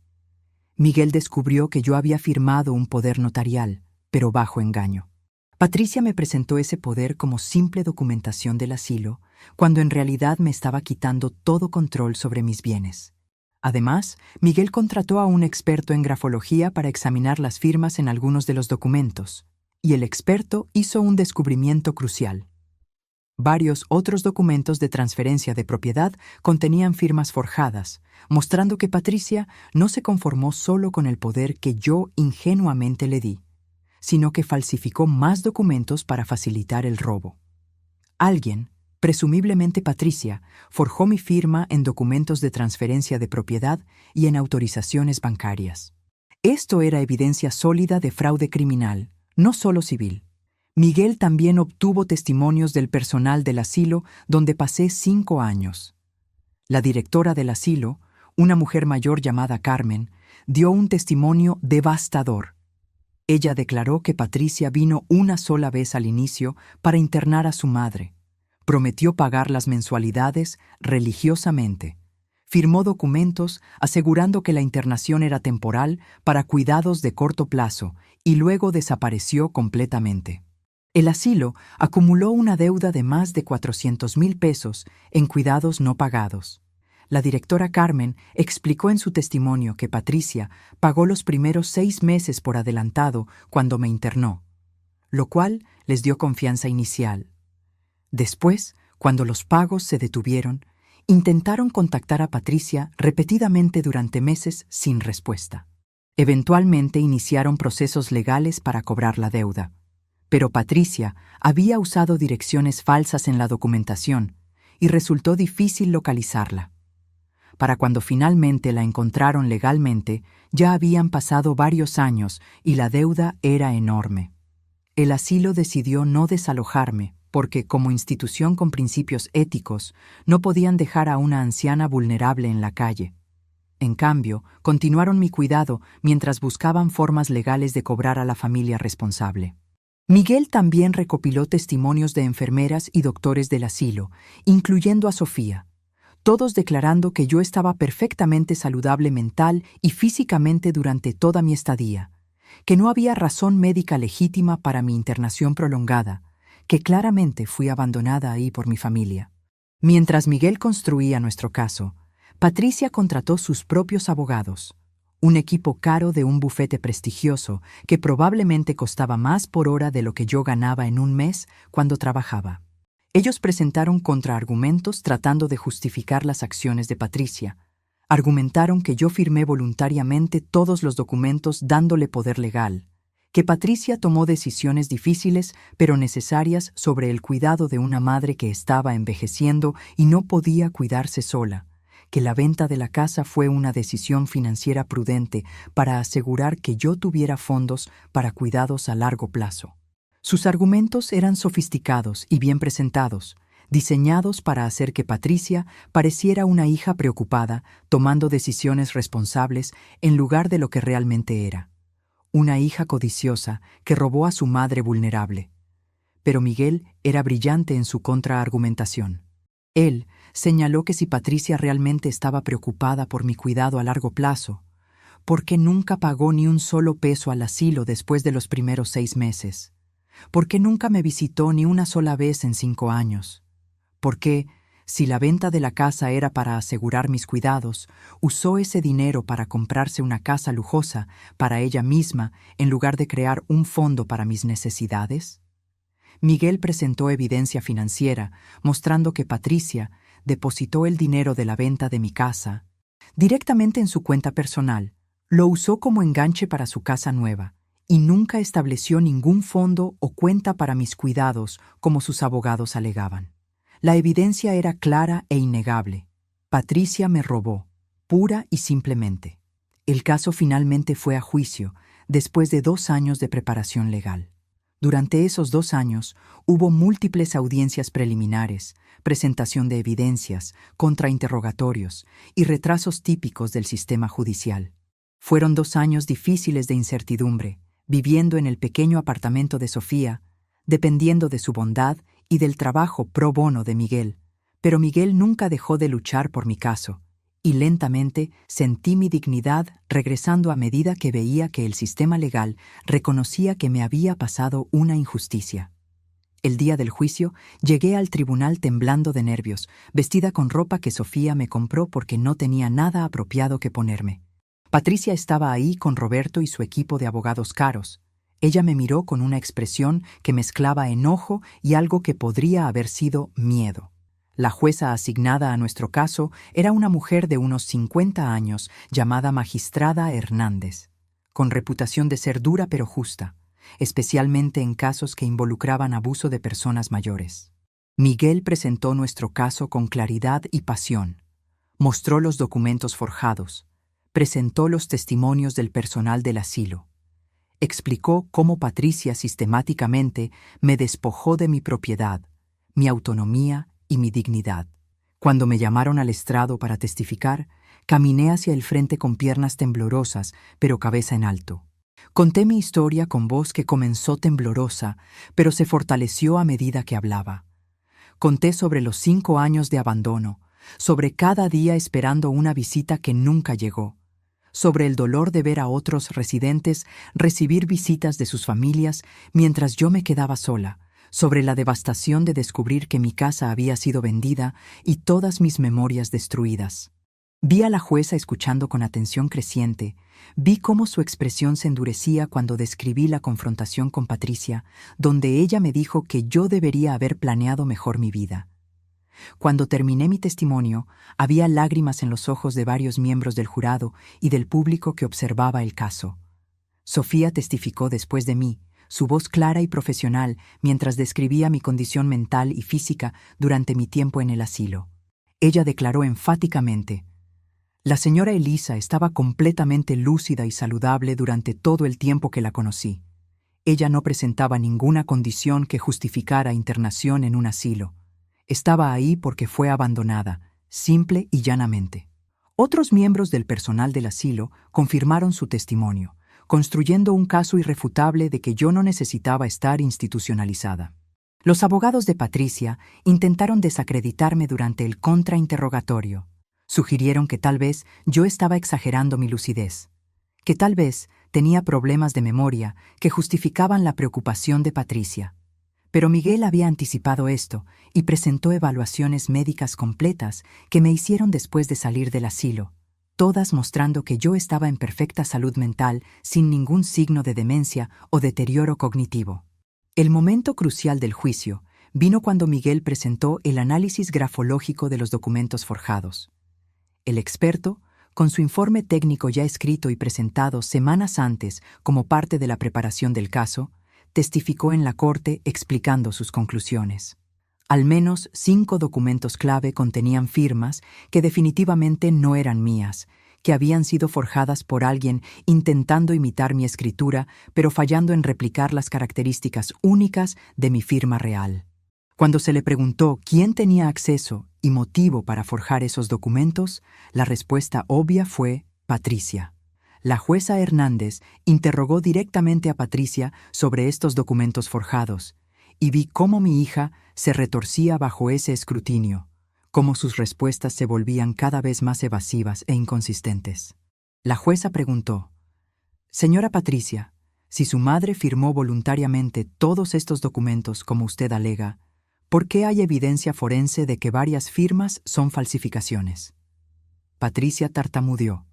Miguel descubrió que yo había firmado un poder notarial, pero bajo engaño. Patricia me presentó ese poder como simple documentación del asilo, cuando en realidad me estaba quitando todo control sobre mis bienes. Además, Miguel contrató a un experto en grafología para examinar las firmas en algunos de los documentos, y el experto hizo un descubrimiento crucial. Varios otros documentos de transferencia de propiedad contenían firmas forjadas, mostrando que Patricia no se conformó solo con el poder que yo ingenuamente le di, sino que falsificó más documentos para facilitar el robo. Alguien, presumiblemente Patricia, forjó mi firma en documentos de transferencia de propiedad y en autorizaciones bancarias. Esto era evidencia sólida de fraude criminal, no solo civil. Miguel también obtuvo testimonios del personal del asilo donde pasé 5 años. La directora del asilo, una mujer mayor llamada Carmen, dio un testimonio devastador. Ella declaró que Patricia vino una sola vez al inicio para internar a su madre. Prometió pagar las mensualidades religiosamente. Firmó documentos asegurando que la internación era temporal para cuidados de corto plazo y luego desapareció completamente. El asilo acumuló una deuda de más de 400,000 pesos en cuidados no pagados. La directora Carmen explicó en su testimonio que Patricia pagó los primeros 6 meses por adelantado cuando me internó, lo cual les dio confianza inicial. Después, cuando los pagos se detuvieron, intentaron contactar a Patricia repetidamente durante meses sin respuesta. Eventualmente iniciaron procesos legales para cobrar la deuda. Pero Patricia había usado direcciones falsas en la documentación y resultó difícil localizarla. Para cuando finalmente la encontraron legalmente, ya habían pasado varios años y la deuda era enorme. El asilo decidió no desalojarme porque, como institución con principios éticos, no podían dejar a una anciana vulnerable en la calle. En cambio, continuaron mi cuidado mientras buscaban formas legales de cobrar a la familia responsable. Miguel también recopiló testimonios de enfermeras y doctores del asilo, incluyendo a Sofía, todos declarando que yo estaba perfectamente saludable mental y físicamente durante toda mi estadía, que no había razón médica legítima para mi internación prolongada, que claramente fui abandonada ahí por mi familia. Mientras Miguel construía nuestro caso, Patricia contrató sus propios abogados, un equipo caro de un bufete prestigioso que probablemente costaba más por hora de lo que yo ganaba en un mes cuando trabajaba. Ellos presentaron contraargumentos tratando de justificar las acciones de Patricia. Argumentaron que yo firmé voluntariamente todos los documentos dándole poder legal, que Patricia tomó decisiones difíciles pero necesarias sobre el cuidado de una madre que estaba envejeciendo y no podía cuidarse sola, que la venta de la casa fue una decisión financiera prudente para asegurar que yo tuviera fondos para cuidados a largo plazo. Sus argumentos eran sofisticados y bien presentados, diseñados para hacer que Patricia pareciera una hija preocupada, tomando decisiones responsables en lugar de lo que realmente era. Una hija codiciosa que robó a su madre vulnerable. Pero Miguel era brillante en su contraargumentación. Él señaló que si Patricia realmente estaba preocupada por mi cuidado a largo plazo, ¿por qué nunca pagó ni un solo peso al asilo después de los primeros 6 meses? ¿Por qué nunca me visitó ni una sola vez en 5 años? ¿Por qué, si la venta de la casa era para asegurar mis cuidados, usó ese dinero para comprarse una casa lujosa para ella misma en lugar de crear un fondo para mis necesidades? Miguel presentó evidencia financiera mostrando que Patricia depositó el dinero de la venta de mi casa directamente en su cuenta personal, lo usó como enganche para su casa nueva y nunca estableció ningún fondo o cuenta para mis cuidados como sus abogados alegaban. La evidencia era clara e innegable. Patricia me robó, pura y simplemente. El caso finalmente fue a juicio después de 2 años de preparación legal. Durante esos 2 años hubo múltiples audiencias preliminares, presentación de evidencias, contrainterrogatorios y retrasos típicos del sistema judicial. Fueron 2 años difíciles de incertidumbre, viviendo en el pequeño apartamento de Sofía, dependiendo de su bondad y del trabajo pro bono de Miguel. Pero Miguel nunca dejó de luchar por mi caso, y lentamente sentí mi dignidad regresando a medida que veía que el sistema legal reconocía que me había pasado una injusticia. El día del juicio, llegué al tribunal temblando de nervios, vestida con ropa que Sofía me compró porque no tenía nada apropiado que ponerme. Patricia estaba ahí con Roberto y su equipo de abogados caros. Ella me miró con una expresión que mezclaba enojo y algo que podría haber sido miedo. La jueza asignada a nuestro caso era una mujer de unos 50 años llamada Magistrada Hernández, con reputación de ser dura pero justa, especialmente en casos que involucraban abuso de personas mayores. Miguel presentó nuestro caso con claridad y pasión. Mostró los documentos forjados, presentó los testimonios del personal del asilo. Explicó cómo Patricia sistemáticamente me despojó de mi propiedad, mi autonomía y mi dignidad. Cuando me llamaron al estrado para testificar, caminé hacia el frente con piernas temblorosas, pero cabeza en alto. Conté mi historia con voz que comenzó temblorosa, pero se fortaleció a medida que hablaba. Conté sobre los 5 años de abandono, sobre cada día esperando una visita que nunca llegó, sobre el dolor de ver a otros residentes recibir visitas de sus familias mientras yo me quedaba sola, sobre la devastación de descubrir que mi casa había sido vendida y todas mis memorias destruidas. Vi a la jueza escuchando con atención creciente, vi cómo su expresión se endurecía cuando describí la confrontación con Patricia, donde ella me dijo que yo debería haber planeado mejor mi vida. Cuando terminé mi testimonio, había lágrimas en los ojos de varios miembros del jurado y del público que observaba el caso. Sofía testificó después de mí, su voz clara y profesional mientras describía mi condición mental y física durante mi tiempo en el asilo. Ella declaró enfáticamente: «La señora Elisa estaba completamente lúcida y saludable durante todo el tiempo que la conocí. Ella no presentaba ninguna condición que justificara internación en un asilo. Estaba ahí porque fue abandonada, simple y llanamente». Otros miembros del personal del asilo confirmaron su testimonio, construyendo un caso irrefutable de que yo no necesitaba estar institucionalizada. Los abogados de Patricia intentaron desacreditarme durante el contrainterrogatorio. Sugirieron que tal vez yo estaba exagerando mi lucidez, que tal vez tenía problemas de memoria que justificaban la preocupación de Patricia. Pero Miguel había anticipado esto y presentó evaluaciones médicas completas que me hicieron después de salir del asilo, todas mostrando que yo estaba en perfecta salud mental sin ningún signo de demencia o deterioro cognitivo. El momento crucial del juicio vino cuando Miguel presentó el análisis grafológico de los documentos forjados. El experto, con su informe técnico ya escrito y presentado semanas antes como parte de la preparación del caso, testificó en la corte explicando sus conclusiones. Al menos 5 documentos clave contenían firmas que definitivamente no eran mías, que habían sido forjadas por alguien intentando imitar mi escritura, pero fallando en replicar las características únicas de mi firma real. Cuando se le preguntó quién tenía acceso y motivo para forjar esos documentos, la respuesta obvia fue Patricia. La jueza Hernández interrogó directamente a Patricia sobre estos documentos forjados, y vi cómo mi hija se retorcía bajo ese escrutinio, cómo sus respuestas se volvían cada vez más evasivas e inconsistentes. La jueza preguntó: «Señora Patricia, si su madre firmó voluntariamente todos estos documentos como usted alega, ¿por qué hay evidencia forense de que varias firmas son falsificaciones?» Patricia tartamudeó,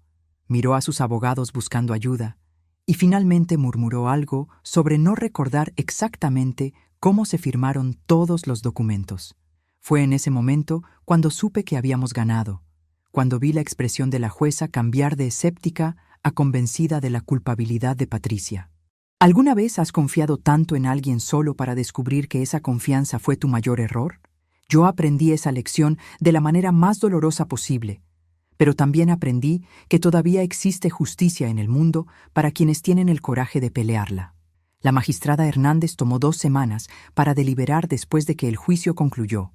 miró a sus abogados buscando ayuda y finalmente murmuró algo sobre no recordar exactamente cómo se firmaron todos los documentos. Fue en ese momento cuando supe que habíamos ganado, cuando vi la expresión de la jueza cambiar de escéptica a convencida de la culpabilidad de Patricia. ¿Alguna vez has confiado tanto en alguien solo para descubrir que esa confianza fue tu mayor error? Yo aprendí esa lección de la manera más dolorosa posible, pero también aprendí que todavía existe justicia en el mundo para quienes tienen el coraje de pelearla. La magistrada Hernández tomó 2 semanas para deliberar después de que el juicio concluyó.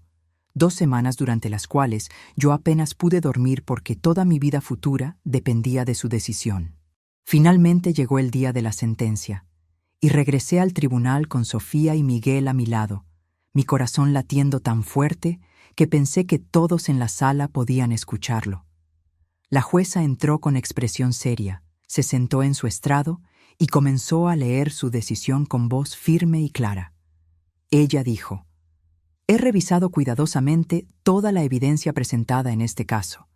2 semanas durante las cuales yo apenas pude dormir porque toda mi vida futura dependía de su decisión. Finalmente llegó el día de la sentencia, y regresé al tribunal con Sofía y Miguel a mi lado, mi corazón latiendo tan fuerte que pensé que todos en la sala podían escucharlo. La jueza entró con expresión seria, se sentó en su estrado y comenzó a leer su decisión con voz firme y clara. Ella dijo: «He revisado cuidadosamente toda la evidencia presentada en este caso,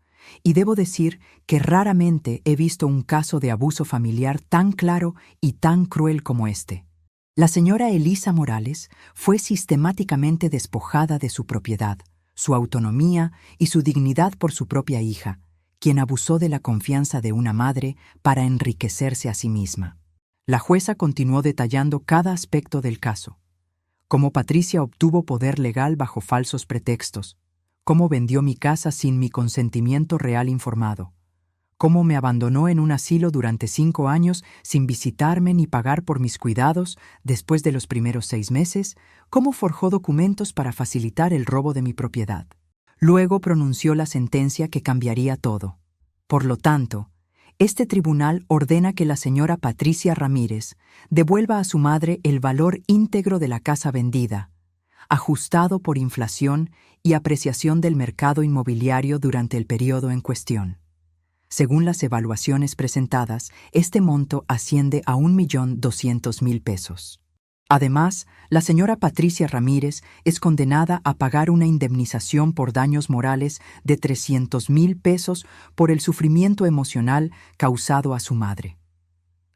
y debo decir que raramente he visto un caso de abuso familiar tan claro y tan cruel como este. La señora Elisa Morales fue sistemáticamente despojada de su propiedad, su autonomía y su dignidad por su propia hija, quien abusó de la confianza de una madre para enriquecerse a sí misma». La jueza continuó detallando cada aspecto del caso: cómo Patricia obtuvo poder legal bajo falsos pretextos, cómo vendió mi casa sin mi consentimiento real informado, cómo me abandonó en un asilo durante 5 años sin visitarme ni pagar por mis cuidados después de los primeros 6 meses, cómo forjó documentos para facilitar el robo de mi propiedad. Luego pronunció la sentencia que cambiaría todo. Por lo tanto, este tribunal ordena que la señora Patricia Ramírez devuelva a su madre el valor íntegro de la casa vendida, ajustado por inflación y apreciación del mercado inmobiliario durante el periodo en cuestión. Según las evaluaciones presentadas, este monto asciende a 1.200.000 pesos. Además, la señora Patricia Ramírez es condenada a pagar una indemnización por daños morales de 300.000 pesos por el sufrimiento emocional causado a su madre.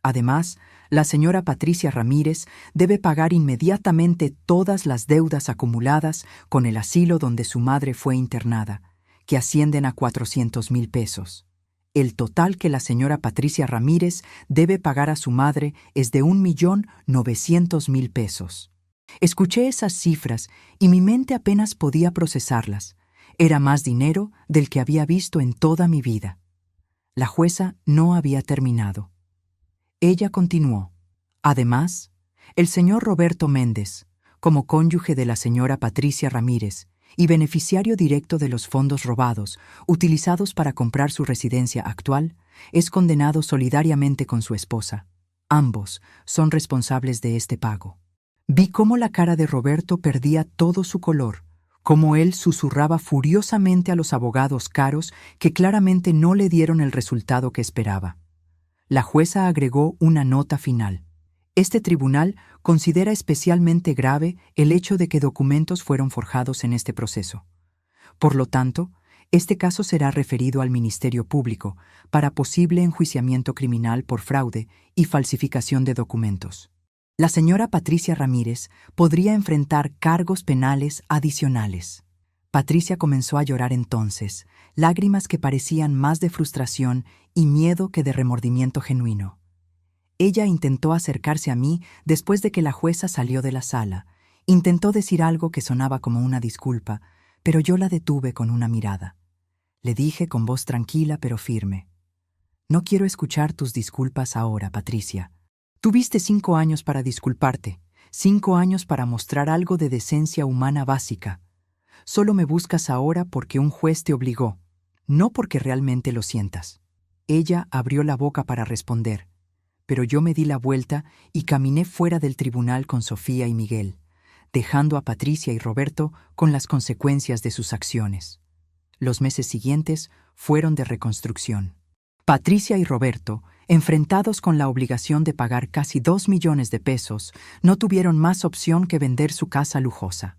Además, la señora Patricia Ramírez debe pagar inmediatamente todas las deudas acumuladas con el asilo donde su madre fue internada, que ascienden a 400.000 pesos. El total que la señora Patricia Ramírez debe pagar a su madre es de 1.900.000 pesos. Escuché esas cifras y mi mente apenas podía procesarlas. Era más dinero del que había visto en toda mi vida. La jueza no había terminado. Ella continuó: además, el señor Roberto Méndez, como cónyuge de la señora Patricia Ramírez y beneficiario directo de los fondos robados utilizados para comprar su residencia actual, es condenado solidariamente con su esposa. Ambos son responsables de este pago. Vi cómo la cara de Roberto perdía todo su color, cómo él susurraba furiosamente a los abogados caros que claramente no le dieron el resultado que esperaba. La jueza agregó una nota final: este tribunal considera especialmente grave el hecho de que documentos fueron forjados en este proceso. Por lo tanto, este caso será referido al Ministerio Público para posible enjuiciamiento criminal por fraude y falsificación de documentos. La señora Patricia Ramírez podría enfrentar cargos penales adicionales. Patricia comenzó a llorar entonces, lágrimas que parecían más de frustración y miedo que de remordimiento genuino. Ella intentó acercarse a mí después de que la jueza salió de la sala. Intentó decir algo que sonaba como una disculpa, pero yo la detuve con una mirada. Le dije con voz tranquila pero firme: «No quiero escuchar tus disculpas ahora, Patricia. Tuviste 5 años para disculparte, 5 años para mostrar algo de decencia humana básica. Solo me buscas ahora porque un juez te obligó, no porque realmente lo sientas». Ella abrió la boca para responder, pero yo me di la vuelta y caminé fuera del tribunal con Sofía y Miguel, dejando a Patricia y Roberto con las consecuencias de sus acciones. Los meses siguientes fueron de reconstrucción. Patricia y Roberto, enfrentados con la obligación de pagar casi 2 millones de pesos, no tuvieron más opción que vender su casa lujosa.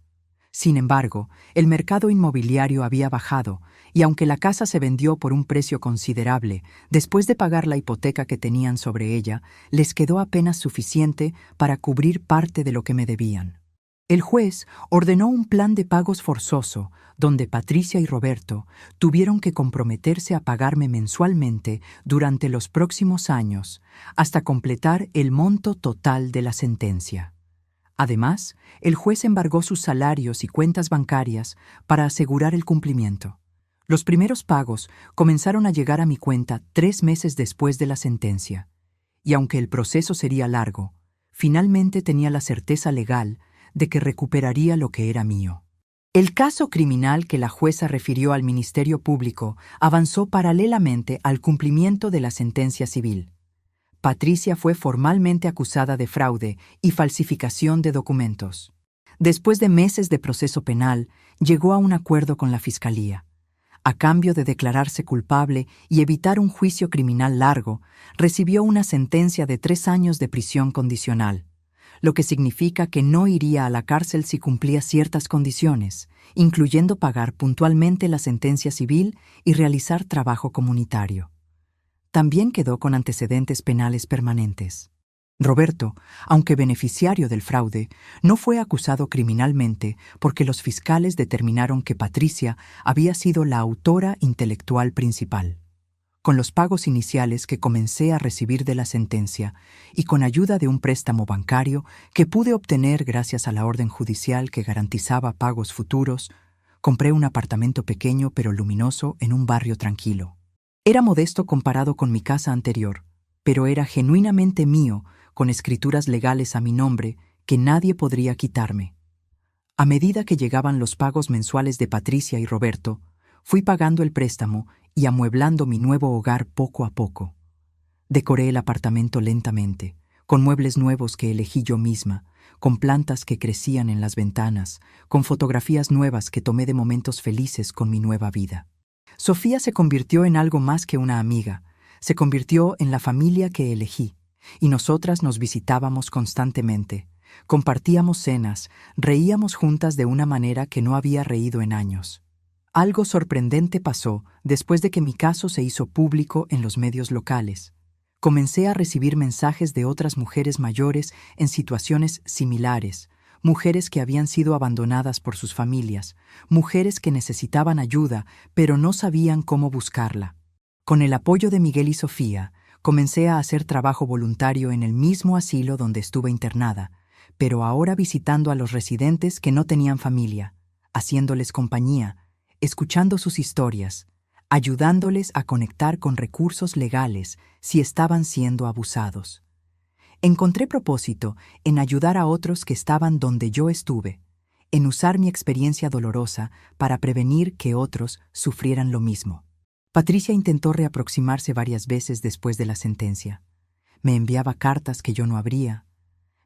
Sin embargo, el mercado inmobiliario había bajado, y aunque la casa se vendió por un precio considerable, después de pagar la hipoteca que tenían sobre ella, les quedó apenas suficiente para cubrir parte de lo que me debían. El juez ordenó un plan de pagos forzoso, donde Patricia y Roberto tuvieron que comprometerse a pagarme mensualmente durante los próximos años, hasta completar el monto total de la sentencia. Además, el juez embargó sus salarios y cuentas bancarias para asegurar el cumplimiento. Los primeros pagos comenzaron a llegar a mi cuenta 3 meses después de la sentencia, y aunque el proceso sería largo, finalmente tenía la certeza legal de que recuperaría lo que era mío. El caso criminal que la jueza refirió al Ministerio Público avanzó paralelamente al cumplimiento de la sentencia civil. Patricia fue formalmente acusada de fraude y falsificación de documentos. Después de meses de proceso penal, llegó a un acuerdo con la Fiscalía. A cambio de declararse culpable y evitar un juicio criminal largo, recibió una sentencia de 3 años de prisión condicional, lo que significa que no iría a la cárcel si cumplía ciertas condiciones, incluyendo pagar puntualmente la sentencia civil y realizar trabajo comunitario. También quedó con antecedentes penales permanentes. Roberto, aunque beneficiario del fraude, no fue acusado criminalmente porque los fiscales determinaron que Patricia había sido la autora intelectual principal. Con los pagos iniciales que comencé a recibir de la sentencia y con ayuda de un préstamo bancario que pude obtener gracias a la orden judicial que garantizaba pagos futuros, compré un apartamento pequeño pero luminoso en un barrio tranquilo. Era modesto comparado con mi casa anterior, pero era genuinamente mío, con escrituras legales a mi nombre que nadie podría quitarme. A medida que llegaban los pagos mensuales de Patricia y Roberto, fui pagando el préstamo y amueblando mi nuevo hogar poco a poco. Decoré el apartamento lentamente, con muebles nuevos que elegí yo misma, con plantas que crecían en las ventanas, con fotografías nuevas que tomé de momentos felices con mi nueva vida. Sofía se convirtió en algo más que una amiga, se convirtió en la familia que elegí, y nosotras nos visitábamos constantemente, compartíamos cenas, reíamos juntas de una manera que no había reído en años. Algo sorprendente pasó después de que mi caso se hizo público en los medios locales. Comencé a recibir mensajes de otras mujeres mayores en situaciones similares, mujeres que habían sido abandonadas por sus familias, mujeres que necesitaban ayuda, pero no sabían cómo buscarla. Con el apoyo de Miguel y Sofía, comencé a hacer trabajo voluntario en el mismo asilo donde estuve internada, pero ahora visitando a los residentes que no tenían familia, haciéndoles compañía, escuchando sus historias, ayudándoles a conectar con recursos legales si estaban siendo abusados. Encontré propósito en ayudar a otros que estaban donde yo estuve, en usar mi experiencia dolorosa para prevenir que otros sufrieran lo mismo. Patricia intentó reaproximarse varias veces después de la sentencia. Me enviaba cartas que yo no abría.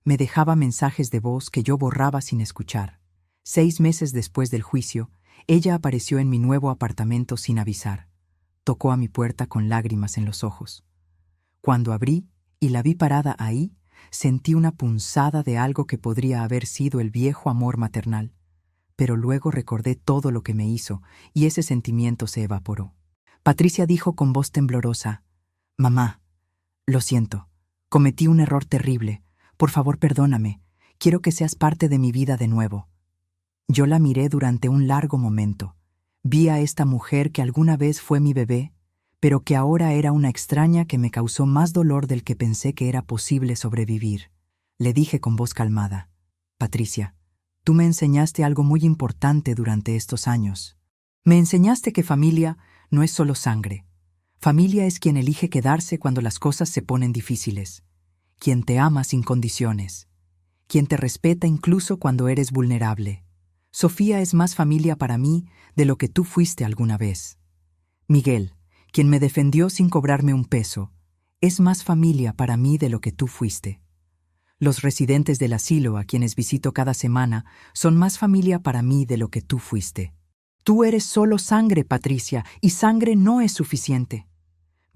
Me dejaba mensajes de voz que yo borraba sin escuchar. 6 meses después del juicio, ella apareció en mi nuevo apartamento sin avisar. Tocó a mi puerta con lágrimas en los ojos. Cuando abrí y la vi parada ahí, sentí una punzada de algo que podría haber sido el viejo amor maternal. Pero luego recordé todo lo que me hizo y ese sentimiento se evaporó. Patricia dijo con voz temblorosa: «Mamá, lo siento, cometí un error terrible. Por favor, perdóname. Quiero que seas parte de mi vida de nuevo». Yo la miré durante un largo momento. Vi a esta mujer que alguna vez fue mi bebé, pero que ahora era una extraña que me causó más dolor del que pensé que era posible sobrevivir. Le dije con voz calmada: «Patricia, tú me enseñaste algo muy importante durante estos años. Me enseñaste que familia no es solo sangre. Familia es quien elige quedarse cuando las cosas se ponen difíciles, quien te ama sin condiciones, quien te respeta incluso cuando eres vulnerable. Sofía es más familia para mí de lo que tú fuiste alguna vez. Miguel, quien me defendió sin cobrarme un peso, es más familia para mí de lo que tú fuiste. Los residentes del asilo a quienes visito cada semana son más familia para mí de lo que tú fuiste. Tú eres solo sangre, Patricia, y sangre no es suficiente».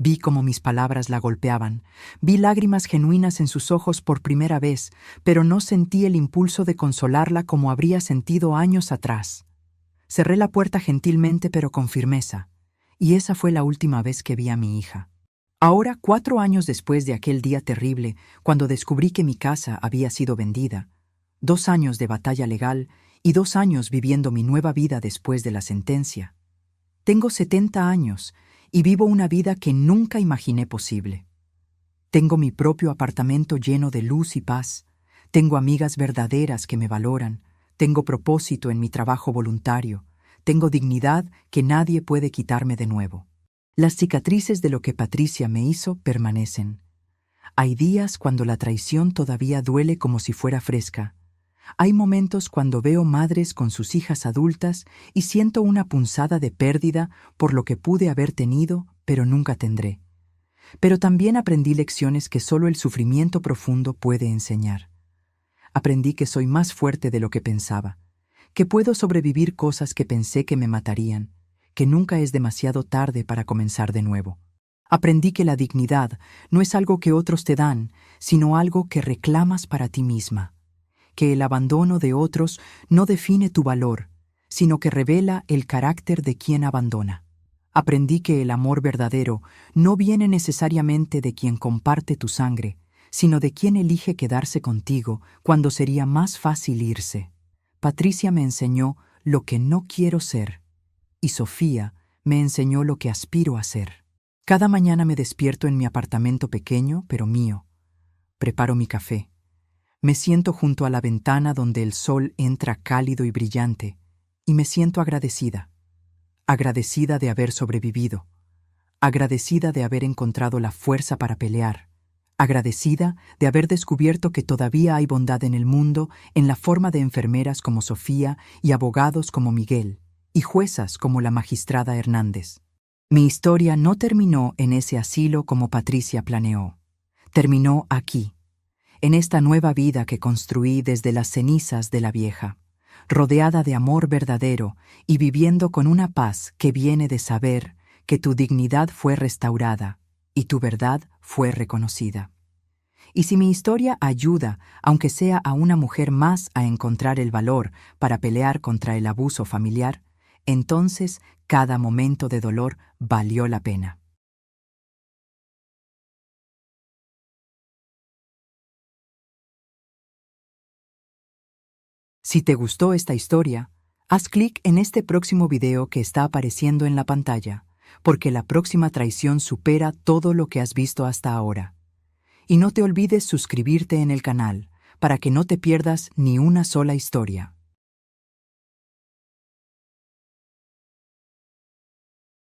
Vi cómo mis palabras la golpeaban. Vi lágrimas genuinas en sus ojos por primera vez, pero no sentí el impulso de consolarla como habría sentido años atrás. Cerré la puerta gentilmente pero con firmeza, y esa fue la última vez que vi a mi hija. Ahora, 4 años después de aquel día terrible, cuando descubrí que mi casa había sido vendida, 2 años de batalla legal y 2 años viviendo mi nueva vida después de la sentencia. Tengo 70 años y vivo una vida que nunca imaginé posible. Tengo mi propio apartamento lleno de luz y paz. Tengo amigas verdaderas que me valoran. Tengo propósito en mi trabajo voluntario. Tengo dignidad que nadie puede quitarme de nuevo. Las cicatrices de lo que Patricia me hizo permanecen. Hay días cuando la traición todavía duele como si fuera fresca. Hay momentos cuando veo madres con sus hijas adultas y siento una punzada de pérdida por lo que pude haber tenido, pero nunca tendré. Pero también aprendí lecciones que solo el sufrimiento profundo puede enseñar. Aprendí que soy más fuerte de lo que pensaba, que puedo sobrevivir cosas que pensé que me matarían, que nunca es demasiado tarde para comenzar de nuevo. Aprendí que la dignidad no es algo que otros te dan, sino algo que reclamas para ti misma, que el abandono de otros no define tu valor, sino que revela el carácter de quien abandona. Aprendí que el amor verdadero no viene necesariamente de quien comparte tu sangre, sino de quien elige quedarse contigo cuando sería más fácil irse. Patricia me enseñó lo que no quiero ser, y Sofía me enseñó lo que aspiro a ser. Cada mañana me despierto en mi apartamento pequeño, pero mío. Preparo mi café. Me siento junto a la ventana donde el sol entra cálido y brillante, y me siento agradecida. Agradecida de haber sobrevivido. Agradecida de haber encontrado la fuerza para pelear. Agradecida de haber descubierto que todavía hay bondad en el mundo en la forma de enfermeras como Sofía y abogados como Miguel, y juezas como la magistrada Hernández. Mi historia no terminó en ese asilo como Patricia planeó. Terminó aquí, en esta nueva vida que construí desde las cenizas de la vieja, rodeada de amor verdadero y viviendo con una paz que viene de saber que tu dignidad fue restaurada y tu verdad fue reconocida. Y si mi historia ayuda, aunque sea a una mujer más a encontrar el valor para pelear contra el abuso familiar, entonces cada momento de dolor valió la pena. Si te gustó esta historia, haz clic en este próximo video que está apareciendo en la pantalla, porque la próxima traición supera todo lo que has visto hasta ahora. Y no te olvides suscribirte en el canal, para que no te pierdas ni una sola historia.